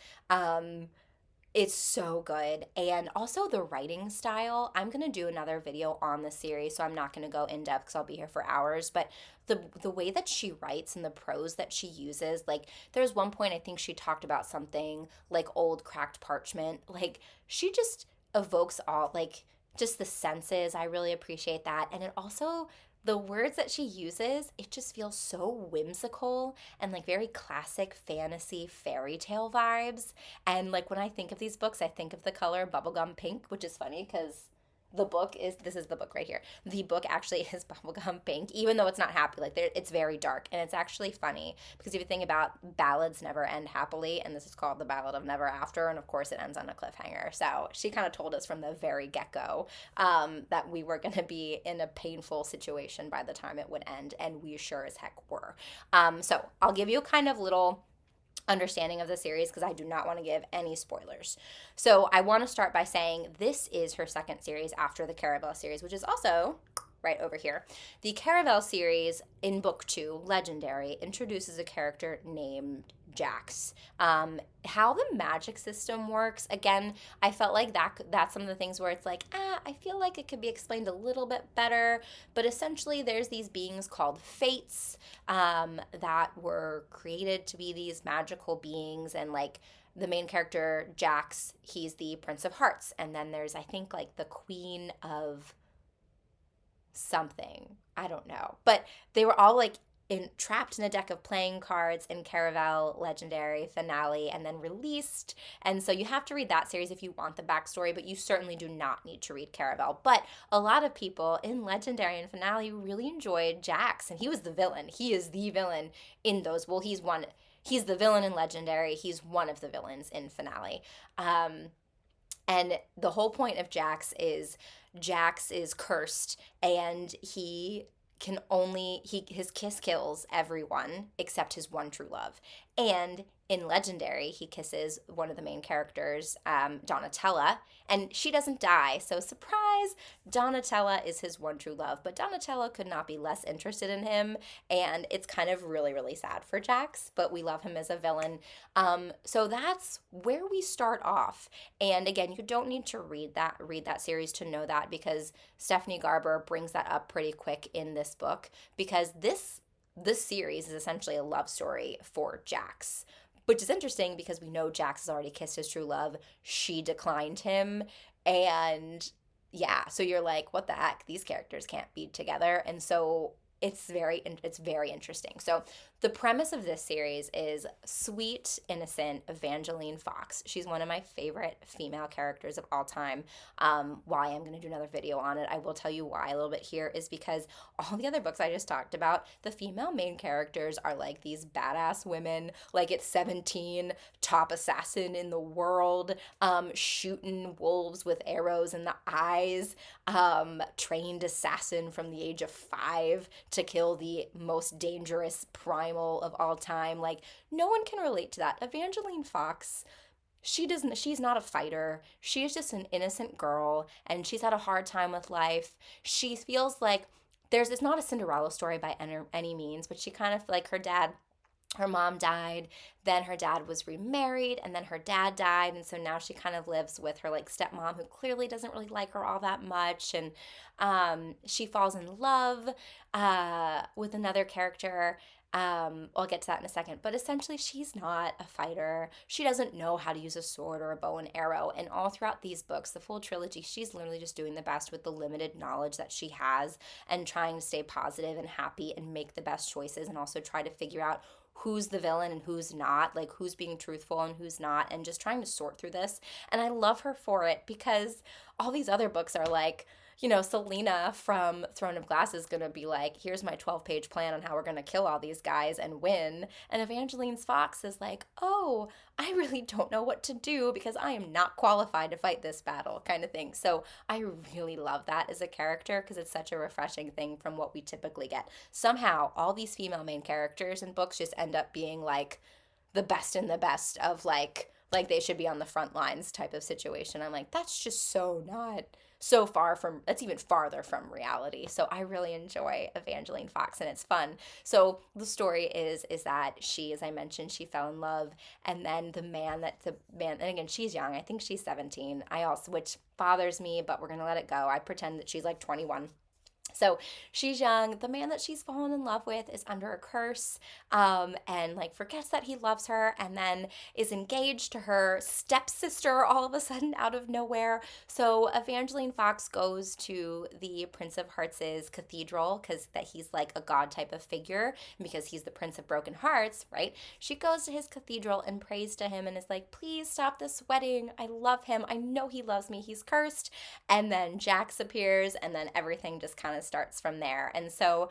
It's so good. And also the writing style. I'm going to do another video on the series, so I'm not going to go in depth because I'll be here for hours. But the way that she writes and the prose that she uses, like there's one point I think she talked about something like old cracked parchment. Like she just evokes all, like just the senses. I really appreciate that. And it also, the words that she uses, it just feels so whimsical and like very classic fantasy fairy tale vibes. And like when I think of these books, I think of the color bubblegum pink, which is funny because this is the book right here. The book actually is bubblegum pink, even though it's not happy. Like it's very dark. And it's actually funny because if you think about ballads never end happily, and this is called The Ballad of Never After, and of course it ends on a cliffhanger. So she kind of told us from the very get-go that we were going to be in a painful situation by the time it would end, and we sure as heck were. So I'll give you a kind of little understanding of the series because I do not want to give any spoilers. So I want to start by saying this is her second series after the Caravel series, which is also right over here. The Caravel series in book 2, Legendary, introduces a character named Jax. How the magic system works, again, I felt like that's some of the things where it's like, I feel like it could be explained a little bit better, but essentially there's these beings called fates that were created to be these magical beings, and like the main character, Jax, he's the Prince of Hearts, and then there's, I think, like the Queen of something. I don't know. But they were all like trapped in a deck of playing cards in Caravel Legendary Finale and then released. And so you have to read that series if you want the backstory, but you certainly do not need to read Caravel. But a lot of people in Legendary and Finale really enjoyed Jax, and he was the villain. He is the villain in those. Well, he's the villain in Legendary. He's one of the villains in Finale. And the whole point of Jax is cursed, and his kiss kills everyone except his one true love. And in Legendary, he kisses one of the main characters, Donatella, and she doesn't die. So surprise, Donatella is his one true love. But Donatella could not be less interested in him, and it's kind of really, really sad for Jax, but we love him as a villain. So that's where we start off. And again, you don't need to read that series to know that, because Stephanie Garber brings that up pretty quick in this book, because this series is essentially a love story for Jax, which is interesting because we know Jax has already kissed his true love. She declined him, and yeah, so you're like, what the heck? These characters can't be together. And so it's very interesting. So the premise of this series is sweet, innocent Evangeline Fox. She's one of my favorite female characters of all time. Why I'm going to do another video on it. I will tell you why a little bit here is because all the other books I just talked about, the female main characters are like these badass women, like it's 17, top assassin in the world, shooting wolves with arrows in the eyes, trained assassin from the age of 5 to kill the most dangerous primal of all time. Like, no one can relate to that. Evangeline Fox, she's not a fighter. She's just an innocent girl, and she's had a hard time with life. She feels like it's not a Cinderella story by any means, but she kind of, like, her mom died, then her dad was remarried, and then her dad died, and so now she kind of lives with her like stepmom, who clearly doesn't really like her all that much, and she falls in love with another character. I'll get to that in a second, but essentially she's not a fighter. She doesn't know how to use a sword or a bow and arrow, and all throughout these books, the full trilogy, she's literally just doing the best with the limited knowledge that she has and trying to stay positive and happy and make the best choices, and also try to figure out who's the villain and who's not, like who's being truthful and who's not, and just trying to sort through this. And I love her for it because all these other books are like, Selena from Throne of Glass is going to be like, here's my 12-page plan on how we're going to kill all these guys and win. And Evangeline Fox is like, oh, I really don't know what to do because I am not qualified to fight this battle, kind of thing. So I really love that as a character because it's such a refreshing thing from what we typically get. Somehow, all these female main characters in books just end up being like the best in the best of like they should be on the front lines type of situation. I'm like, that's just so not so far from, that's even farther from reality. So I really enjoy Evangeline Fox and it's fun. So the story is that she, as I mentioned, she fell in love, and then the man, and again, she's young. I think she's 17. Which bothers me, but we're going to let it go. I pretend that she's like 21. So she's young. The man that she's fallen in love with is under a curse, and like forgets that he loves her, and then is engaged to her stepsister all of a sudden out of nowhere. So Evangeline Fox goes to the Prince of Hearts' cathedral because that he's like a god type of figure, and because he's the Prince of Broken Hearts, right? She goes to his cathedral and prays to him and is like, please stop this wedding. I love him. I know he loves me. He's cursed. And then Jax appears, and then everything just kind of starts from there. And so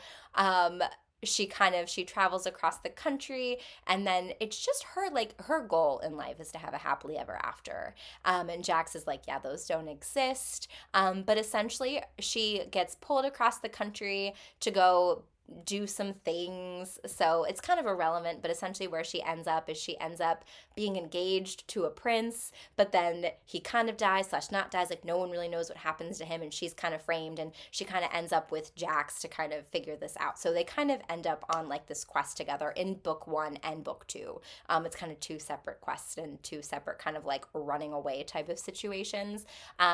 she travels across the country, and then it's just her, like her goal in life is to have a happily ever after, and Jax is like, yeah, those don't exist, but essentially she gets pulled across the country to go do some things. So it's kind of irrelevant, but essentially where she ends up is she ends up being engaged to a prince, but then he kind of dies / not dies. Like no one really knows what happens to him, and she's kind of framed, and she kind of ends up with Jax to kind of figure this out. So they kind of end up on like this quest together in book 1 and book 2. It's kind of 2 separate quests and 2 separate kind of like running away type of situations.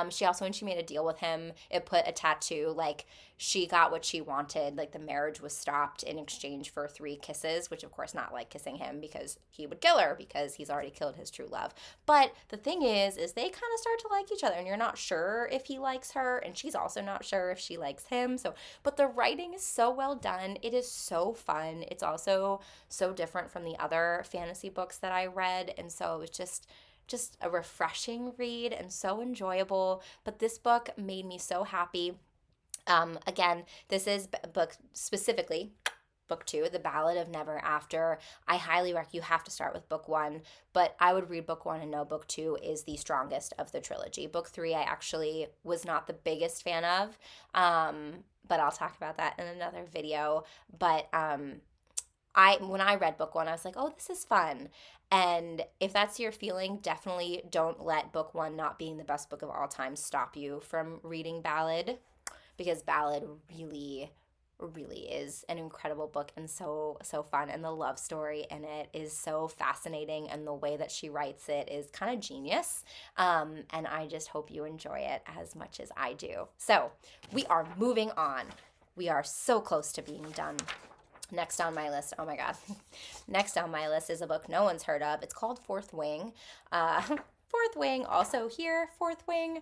She also, when she made a deal with him, it put a tattoo, like she got what she wanted, like the marriage was stopped in exchange for 3 kisses, which of course not like kissing him because he would kill her because he's already killed his true love. But the thing is they kind of start to like each other, and you're not sure if he likes her, and she's also not sure if she likes him. So, but the writing is so well done. It is so fun. It's also so different from the other fantasy books that I read, and so it was just a refreshing read and so enjoyable. But this book made me so happy. Again, this is book specifically book 2, The Ballad of Never After. I highly recommend, you have to start with book 1, but I would read book 1 and know book 2 is the strongest of the trilogy. Book 3 I actually was not the biggest fan of, but I'll talk about that in another video. But when I read book 1, I was like, oh, this is fun. And if that's your feeling, definitely don't let book 1 not being the best book of all time stop you from reading Ballad, because Ballad really is an incredible book and so fun, and the love story in it is so fascinating, and the way that she writes it is kind of genius, and I just hope you enjoy it as much as I do. So we are moving on. We are so close to being done. Next on my list, oh my god, next on my list is a book no one's heard of. It's called Fourth Wing. Fourth Wing, also here, Fourth Wing.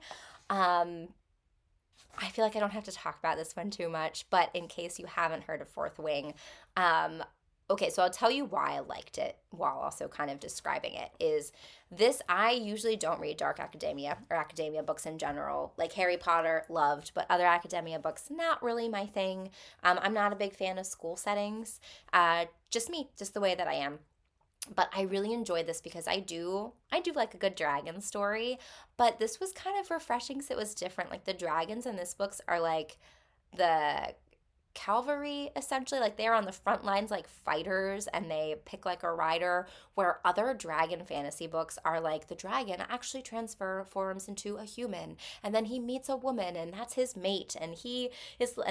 I feel like I don't have to talk about this one too much, but in case you haven't heard of Fourth Wing, okay, so I'll tell you why I liked it while also kind of describing it. Is this, I usually don't read dark academia or academia books in general. Like Harry Potter, loved, but other academia books, not really my thing. I'm not a big fan of school settings. Just me, just the way that I am. But I really enjoyed this because I do like a good dragon story, but this was kind of refreshing because it was different. Like the dragons in this books are like the cavalry, essentially, like they're on the front lines like fighters, and they pick like a rider, where other dragon fantasy books are like the dragon actually transforms into a human, and then he meets a woman, and that's his mate, and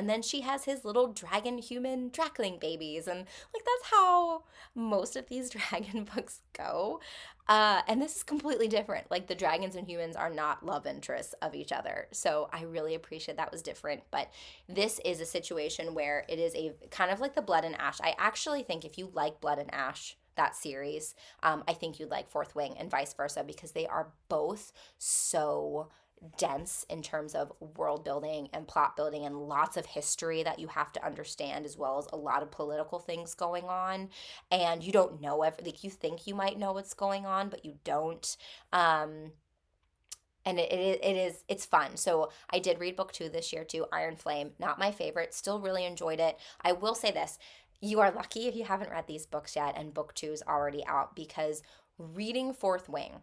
then she has his little dragon human drakling babies, and like that's how most of these dragon books go. And this is completely different. Like the dragons and humans are not love interests of each other. So I really appreciate that was different. But this is a situation where it is a kind of like the Blood and Ash. I actually think if you like Blood and Ash, that series, I think you'd like Fourth Wing, and vice versa, because they are both so dense in terms of world building and plot building and lots of history that you have to understand, as well as a lot of political things going on. And you don't know like you think you might know what's going on, but you don't. Um, and it's fun. So I did read book two this year too, Iron Flame. Not my favorite, still really enjoyed it. I will say this: you are lucky if you haven't read these books yet, and book two is already out, because reading Fourth Wing,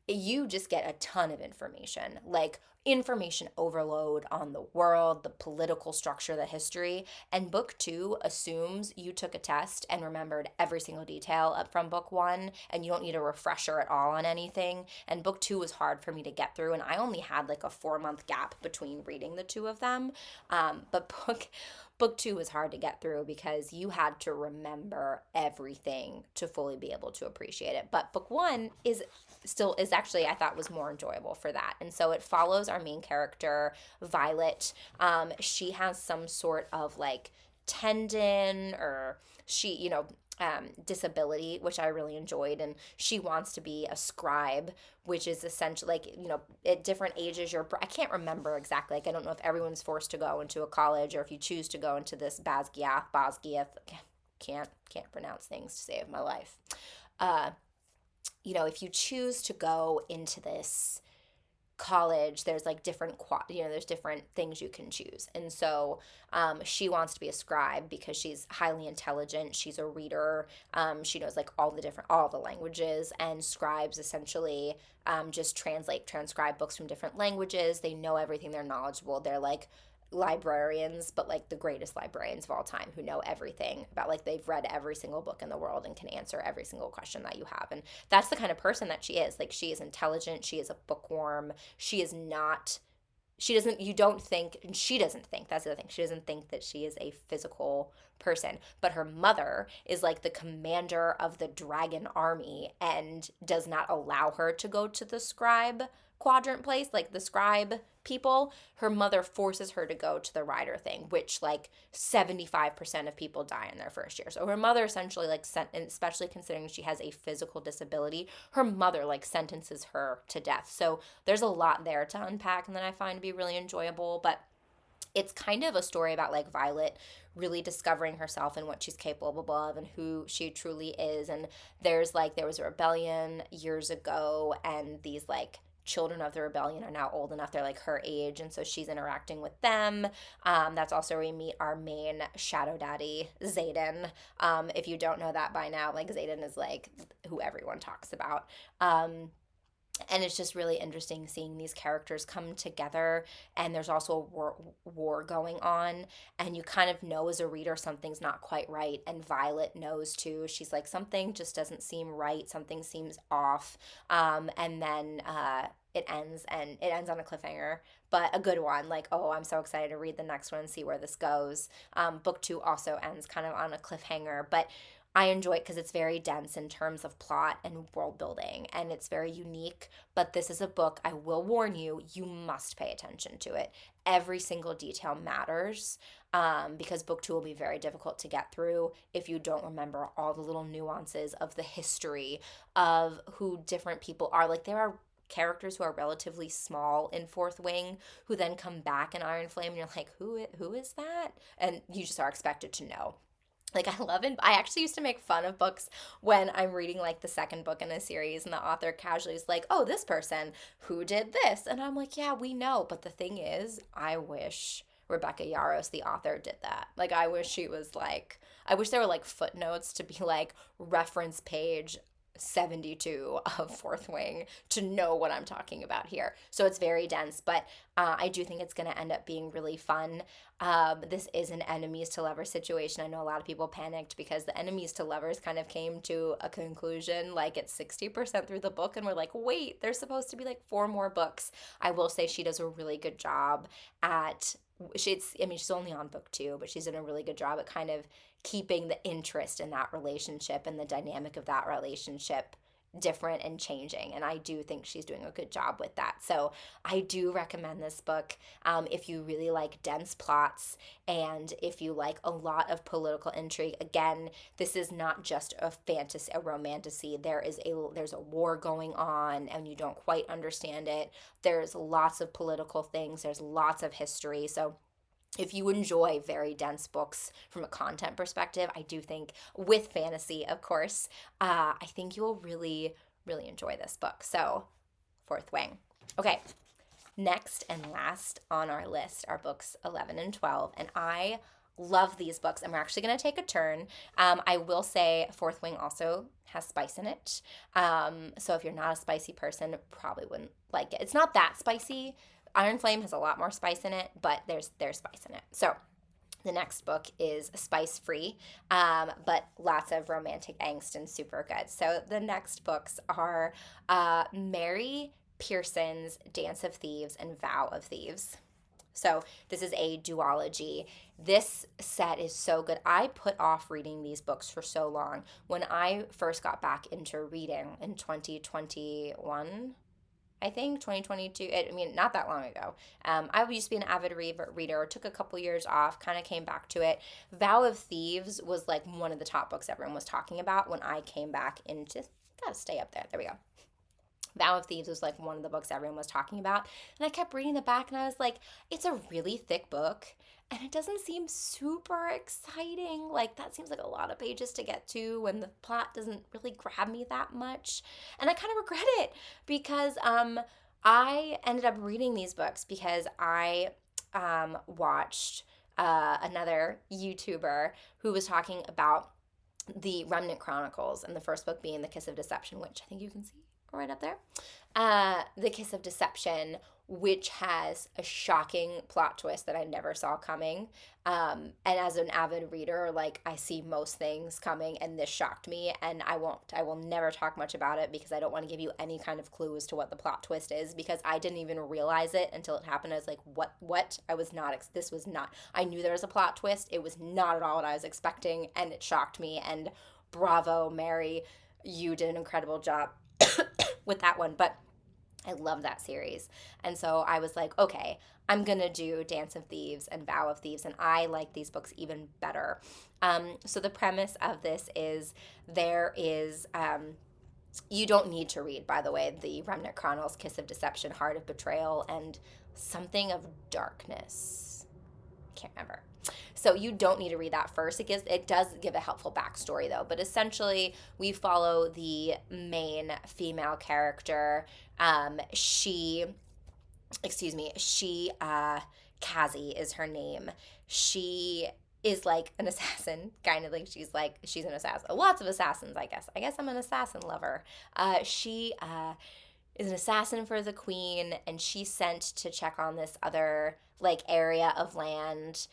you just get a ton of information, like information overload on the world, the political structure, the history. And book two assumes you took a test and remembered every single detail up from book one, and you don't need a refresher at all on anything. And book two was hard for me to get through, and I only had like a 4 month gap between reading the two of them. But book two was hard to get through because you had to remember everything to fully be able to appreciate it. But book one is actually, I thought, was more enjoyable for that. And so it follows our main character, Violet. She has some sort of like tendon, or she, disability, which I really enjoyed. And she wants to be a scribe, which is essentially like, at different ages, I can't remember exactly. Like, I don't know if everyone's forced to go into a college or if you choose to go into this Basgiath, can't pronounce things to save my life. If you choose to go into this college, there's like there's different things you can choose. And so she wants to be a scribe because she's highly intelligent, she's a reader, she knows like all the languages. And scribes essentially just transcribe books from different languages. They know everything, they're knowledgeable, they're like librarians, but like the greatest librarians of all time, who know everything about, like, they've read every single book in the world and can answer every single question that you have. And that's the kind of person that she is. Like, she is intelligent, she is a bookworm, she is not she doesn't you don't think and she doesn't think that's the other thing, she doesn't think that she is a physical person. But her mother is like the commander of the dragon army and does not allow her to go to the scribe quadrant place, like the scribe people. Her mother forces her to go to the rider thing, which like 75% of people die in their first year. So her mother essentially like and especially considering she has a physical disability, her mother like sentences her to death. So there's a lot there to unpack, and then I find to be really enjoyable. But it's kind of a story about like Violet really discovering herself and what she's capable of and who she truly is. And there was a rebellion years ago, and these like children of the rebellion are now old enough, they're like her age, and so she's interacting with them. That's also where we meet our main shadow daddy, Xaden. If you don't know that by now, like, Xaden is like who everyone talks about. And it's just really interesting seeing these characters come together. And there's also a war going on, and you kind of know as a reader something's not quite right. And Violet knows too. She's like, something just doesn't seem right, something seems off. And then it ends, and it ends on a cliffhanger, but a good one. Like, oh, I'm so excited to read the next one and see where this goes. Book two also ends kind of on a cliffhanger, but I enjoy it because it's very dense in terms of plot and world building, and it's very unique. But this is a book, I will warn you, you must pay attention to it. Every single detail matters, because book two will be very difficult to get through if you don't remember all the little nuances of the history of who different people are. Like, there are characters who are relatively small in Fourth Wing who then come back in Iron Flame, and you're like, who is that? And you just are expected to know. Like, I actually used to make fun of books when I'm reading like the second book in a series and the author casually is like, oh, this person who did this. And I'm like, yeah, we know. But the thing is, I wish Rebecca Yarros, the author, did that. Like, I wish I wish there were like footnotes to be like reference page 72 of Fourth Wing to know what I'm talking about here. So it's very dense, but I do think it's going to end up being really fun. This is an enemies to lovers situation. I know a lot of people panicked because the enemies to lovers kind of came to a conclusion like it's 60% through the book, and we're like, wait, there's supposed to be like 4 more books. I will say she does a really good job at she's only on book 2, but she's done a really good job at kind of keeping the interest in that relationship and the dynamic of that relationship different and changing, and I do think she's doing a good job with that. So I do recommend this book if you really like dense plots and if you like a lot of political intrigue. Again, this is not just a fantasy, a romantasy. There's a war going on and you don't quite understand it. There's lots of political things, there's lots of history. So if you enjoy very dense books from a content perspective, I do think, with fantasy, of course, I think you'll really, really enjoy this book. So, Fourth Wing. Okay, next and last on our list are books 11 and 12. And I love these books, and we're actually going to take a turn. I will say Fourth Wing also has spice in it. So if you're not a spicy person, probably wouldn't like it. It's not that spicy. Iron Flame has a lot more spice in it, but there's spice in it. So the next book is spice free, but lots of romantic angst and super good. So the next books are Mary Pearson's Dance of Thieves and Vow of Thieves. So this is a duology. This set is so good. I put off reading these books for so long. When I first got back into reading in 2021, I think 2022, I mean, not that long ago. I used to be an avid reader, took a couple years off, kind of came back to it. Vow of Thieves was like one of the top books everyone was talking about when I came back into, gotta stay up there. There we go. Vow of Thieves was like one of the books everyone was talking about. And I kept reading the back and I was like, it's a really thick book and it doesn't seem super exciting. Like, that seems like a lot of pages to get to when the plot doesn't really grab me that much. And I kind of regret it because I ended up reading these books because I watched another YouTuber who was talking about the Remnant Chronicles, and the first book being The Kiss of Deception, which I think you can see right up there. The Kiss of Deception, which has a shocking plot twist that I never saw coming. And as an avid reader, like, I see most things coming, and this shocked me, and I will never talk much about it because I don't want to give you any kind of clue as to what the plot twist is, because I didn't even realize it until it happened. I was like, what? This was not, I knew there was a plot twist. It was not at all what I was expecting, and it shocked me, and bravo, Mary, you did an incredible job with that one. But I love that series. And so I was like, okay, I'm going to do Dance of Thieves and Vow of Thieves. And I like these books even better. So the premise of this is there is, you don't need to read, by the way, the Remnant Chronicles, Kiss of Deception, Heart of Betrayal, and something of Darkness. Can't remember. So you don't need to read that first. It does give a helpful backstory though, but essentially we follow the main female character. Cassie is her name. She is like an assassin, kind of like she's an assassin. Lots of assassins, I guess. I guess I'm an assassin lover. She is an assassin for the queen, and she's sent to check on this other like area of land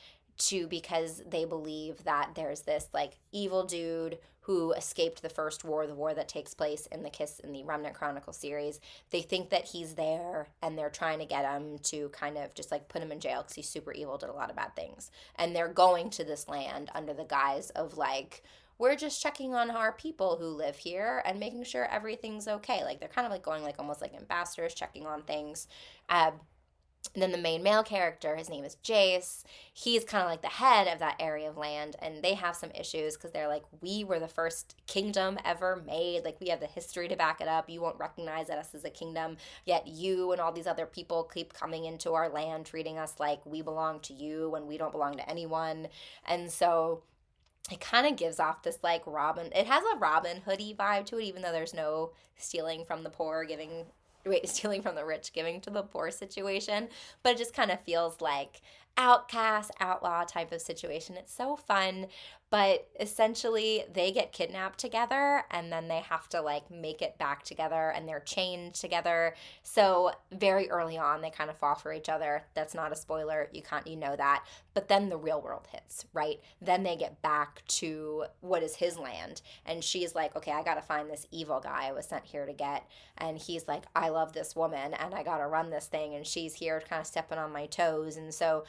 because they believe that there's this like evil dude who escaped the first war, the war that takes place in the Remnant Chronicle series. They think that he's there, and they're trying to get him to kind of just like put him in jail because he's super evil, did a lot of bad things. And they're going to this land under the guise of like, we're just checking on our people who live here and making sure everything's okay. Like, they're kind of like going like almost like ambassadors, checking on things. And then the main male character, his name is Jace. He's kind of like the head of that area of land, and they have some issues because they're like, we were the first kingdom ever made. Like, we have the history to back it up. You won't recognize us as a kingdom, yet you and all these other people keep coming into our land, treating us like we belong to you when we don't belong to anyone. And so it kind of gives off this like it has a Robin Hoodie vibe to it, even though there's no stealing from the stealing from the rich, giving to the poor situation. But it just kind of feels like outcast, outlaw type of situation. It's so fun. But essentially they get kidnapped together, and then they have to like make it back together, and they're chained together. So very early on they kind of fall for each other. That's not a spoiler. You know that. But then the real world hits, right? Then they get back to what is his land, and she's like, okay, I got to find this evil guy I was sent here to get. And he's like, I love this woman and I got to run this thing, and she's here kind of stepping on my toes. And so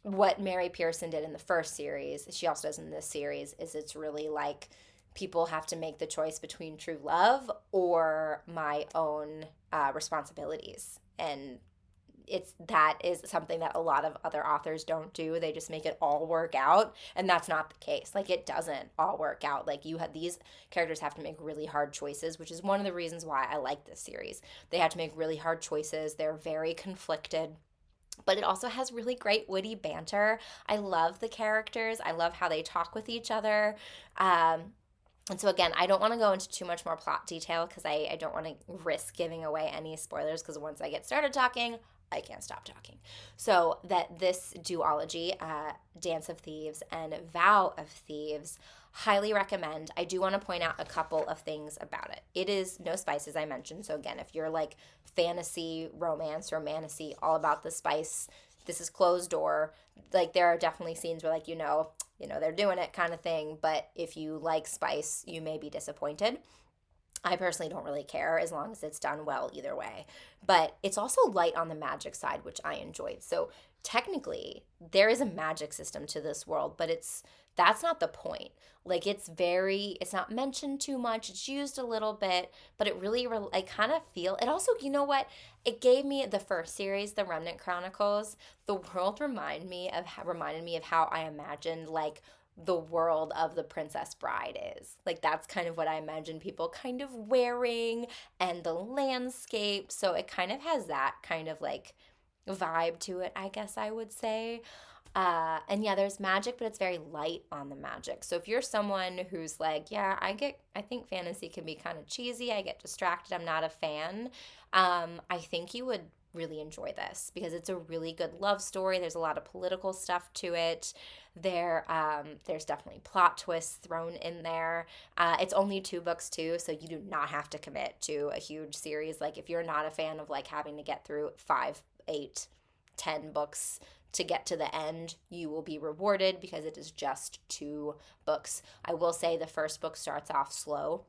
what Mary Pearson did in the first series, she also does in this series, is it's really like people have to make the choice between true love or my own responsibilities. And that is something that a lot of other authors don't do. They just make it all work out, and that's not the case. Like, it doesn't all work out. Like, you have these characters have to make really hard choices, which is one of the reasons why I like this series. They have to make really hard choices. They're very conflicted, but it also has really great witty banter. I love the characters. I love how they talk with each other. And so, again, I don't want to go into too much more plot detail because I don't want to risk giving away any spoilers, because once I get started talking, I can't stop talking. So that this duology, Dance of Thieves and Vow of Thieves, highly recommend. I do want to point out a couple of things about it. It is no spice, as I mentioned. So again, if you're like fantasy, romance, romantasy, all about the spice, this is closed door. Like, there are definitely scenes where, like, they're doing it kind of thing. But if you like spice, you may be disappointed. I personally don't really care as long as it's done well either way. But it's also light on the magic side, which I enjoyed. So technically, there is a magic system to this world, but that's not the point. Like, it's not mentioned too much. It's used a little bit, but it really, I kind of feel, it also, you know what? It gave me the first series, The Remnant Chronicles. The world reminded me of how I imagined, like, the world of The Princess Bride is. Like, that's kind of what I imagine people kind of wearing, and the landscape. So it kind of has that kind of like vibe to it, I guess I would say. And yeah, there's magic, but it's very light on the magic. So if you're someone who's like, yeah, I think fantasy can be kind of cheesy, I get distracted, I'm not a fan, I think you would really enjoy this because it's a really good love story. There's a lot of political stuff to it. There's definitely plot twists thrown in there. It's only 2 books too, so you do not have to commit to a huge series. Like, if you're not a fan of like having to get through 5, 8, 10 books to get to the end, you will be rewarded because it is just 2 books. I will say the first book starts off slow,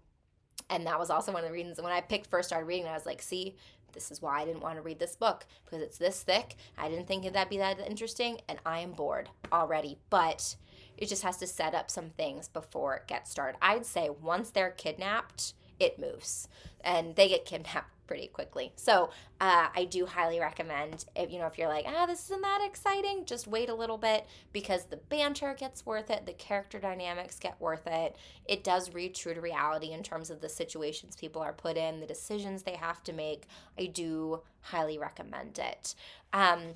and that was also one of the reasons when I first started reading it, I was like, see, this is why I didn't want to read this book, because it's this thick. I didn't think that'd be that interesting, and I am bored already. But it just has to set up some things before it gets started. I'd say once they're kidnapped, it moves, and they get kidnapped pretty quickly. So I do highly recommend, if you're like, this isn't that exciting, just wait a little bit, because the banter gets worth it, the character dynamics get worth it. It does read true to reality in terms of the situations people are put in, the decisions they have to make. I do highly recommend it. And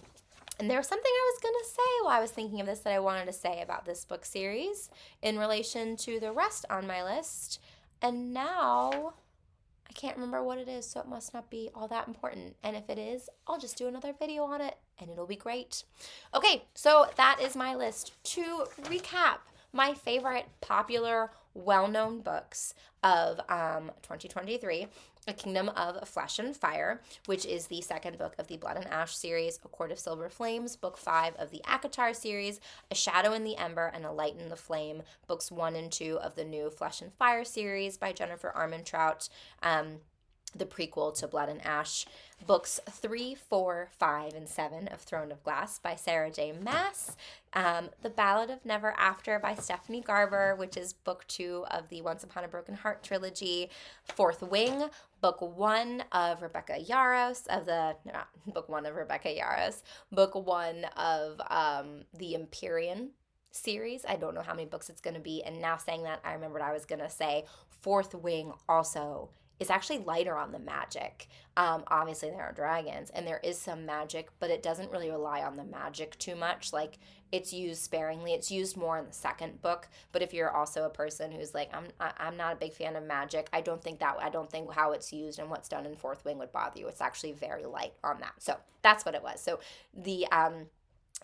there was something I was going to say while I was thinking of this that I wanted to say about this book series in relation to the rest on my list. And now I can't remember what it is, so it must not be all that important. And if it is, I'll just do another video on it, and it'll be great. Okay, so that is my list. To recap, my favorite popular, well-known books of 2023, A Kingdom of Flesh and Fire, which is the second book of the Blood and Ash series, A Court of Silver Flames, book 5 of the ACOTAR series, A Shadow in the Ember and A Light in the Flame, books 1 and 2 of the new Flesh and Fire series by Jennifer Armentrout, the prequel to Blood and Ash, books 3, 4, 5, and 7 of Throne of Glass by Sarah J. Maas, The Ballad of Never After by Stephanie Garber, which is book 2 of the Once Upon a Broken Heart trilogy, Fourth Wing, book 1 of Rebecca Yarros, book 1 of the Empyrean series. I don't know how many books it's going to be, and now saying that, I remembered I was going to say Fourth Wing also is actually lighter on the magic. Obviously there are dragons and there is some magic, but it doesn't really rely on the magic too much. Like, it's used sparingly. It's used more in the second book. But if you're also a person who's like, I'm not a big fan of magic, I don't think how it's used and what's done in Fourth Wing would bother you. It's actually very light on that. So that's what it was. So the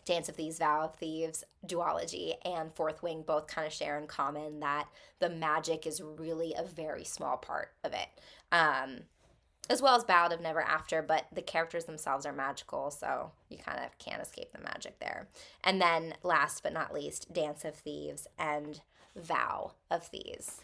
Dance of Thieves, Vow of Thieves duology and Fourth Wing both kind of share in common that the magic is really a very small part of it, as well as Ballad of Never After, but the characters themselves are magical, so you kind of can't escape the magic there. And then last but not least, Dance of Thieves and Vow of Thieves.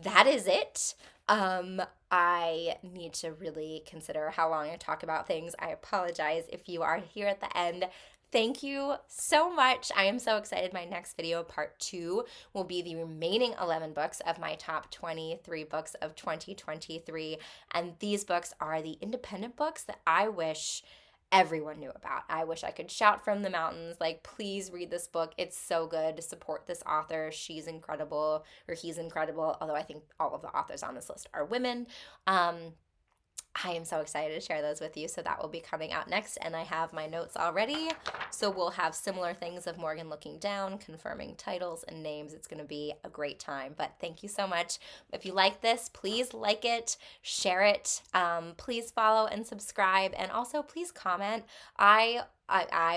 That is it. I need to really consider how long I talk about things. I apologize if you are here at the end. Thank you so much. I am so excited. My next video, part 2, will be the remaining 11 books of my top 23 books of 2023. And these books are the independent books that I wish everyone knew about. I wish I could shout from the mountains, like, please read this book. It's so good. Support this author. She's incredible, or he's incredible, although I think all of the authors on this list are women. I am so excited to share those with you. So that will be coming out next. And I have my notes already. So we'll have similar things of Morgan looking down, confirming titles and names. It's going to be a great time. But thank you so much. If you like this, please like it, share it. Please follow and subscribe. And also please comment. I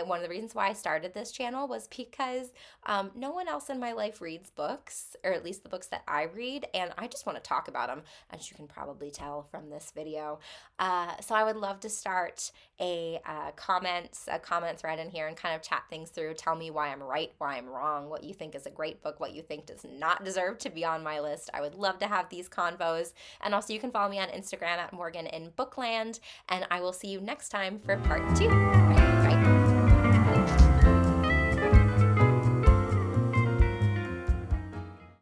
one of the reasons why I started this channel was because no one else in my life reads books, or at least the books that I read, and I just want to talk about them, as you can probably tell from this video. So I would love to start a comment thread in here and kind of chat things through. Tell me why I'm right, why I'm wrong, what you think is a great book, what you think does not deserve to be on my list. I would love to have these convos. And also you can follow me on Instagram at Morgan in Bookland, and I will see you next time for part 2. Bye.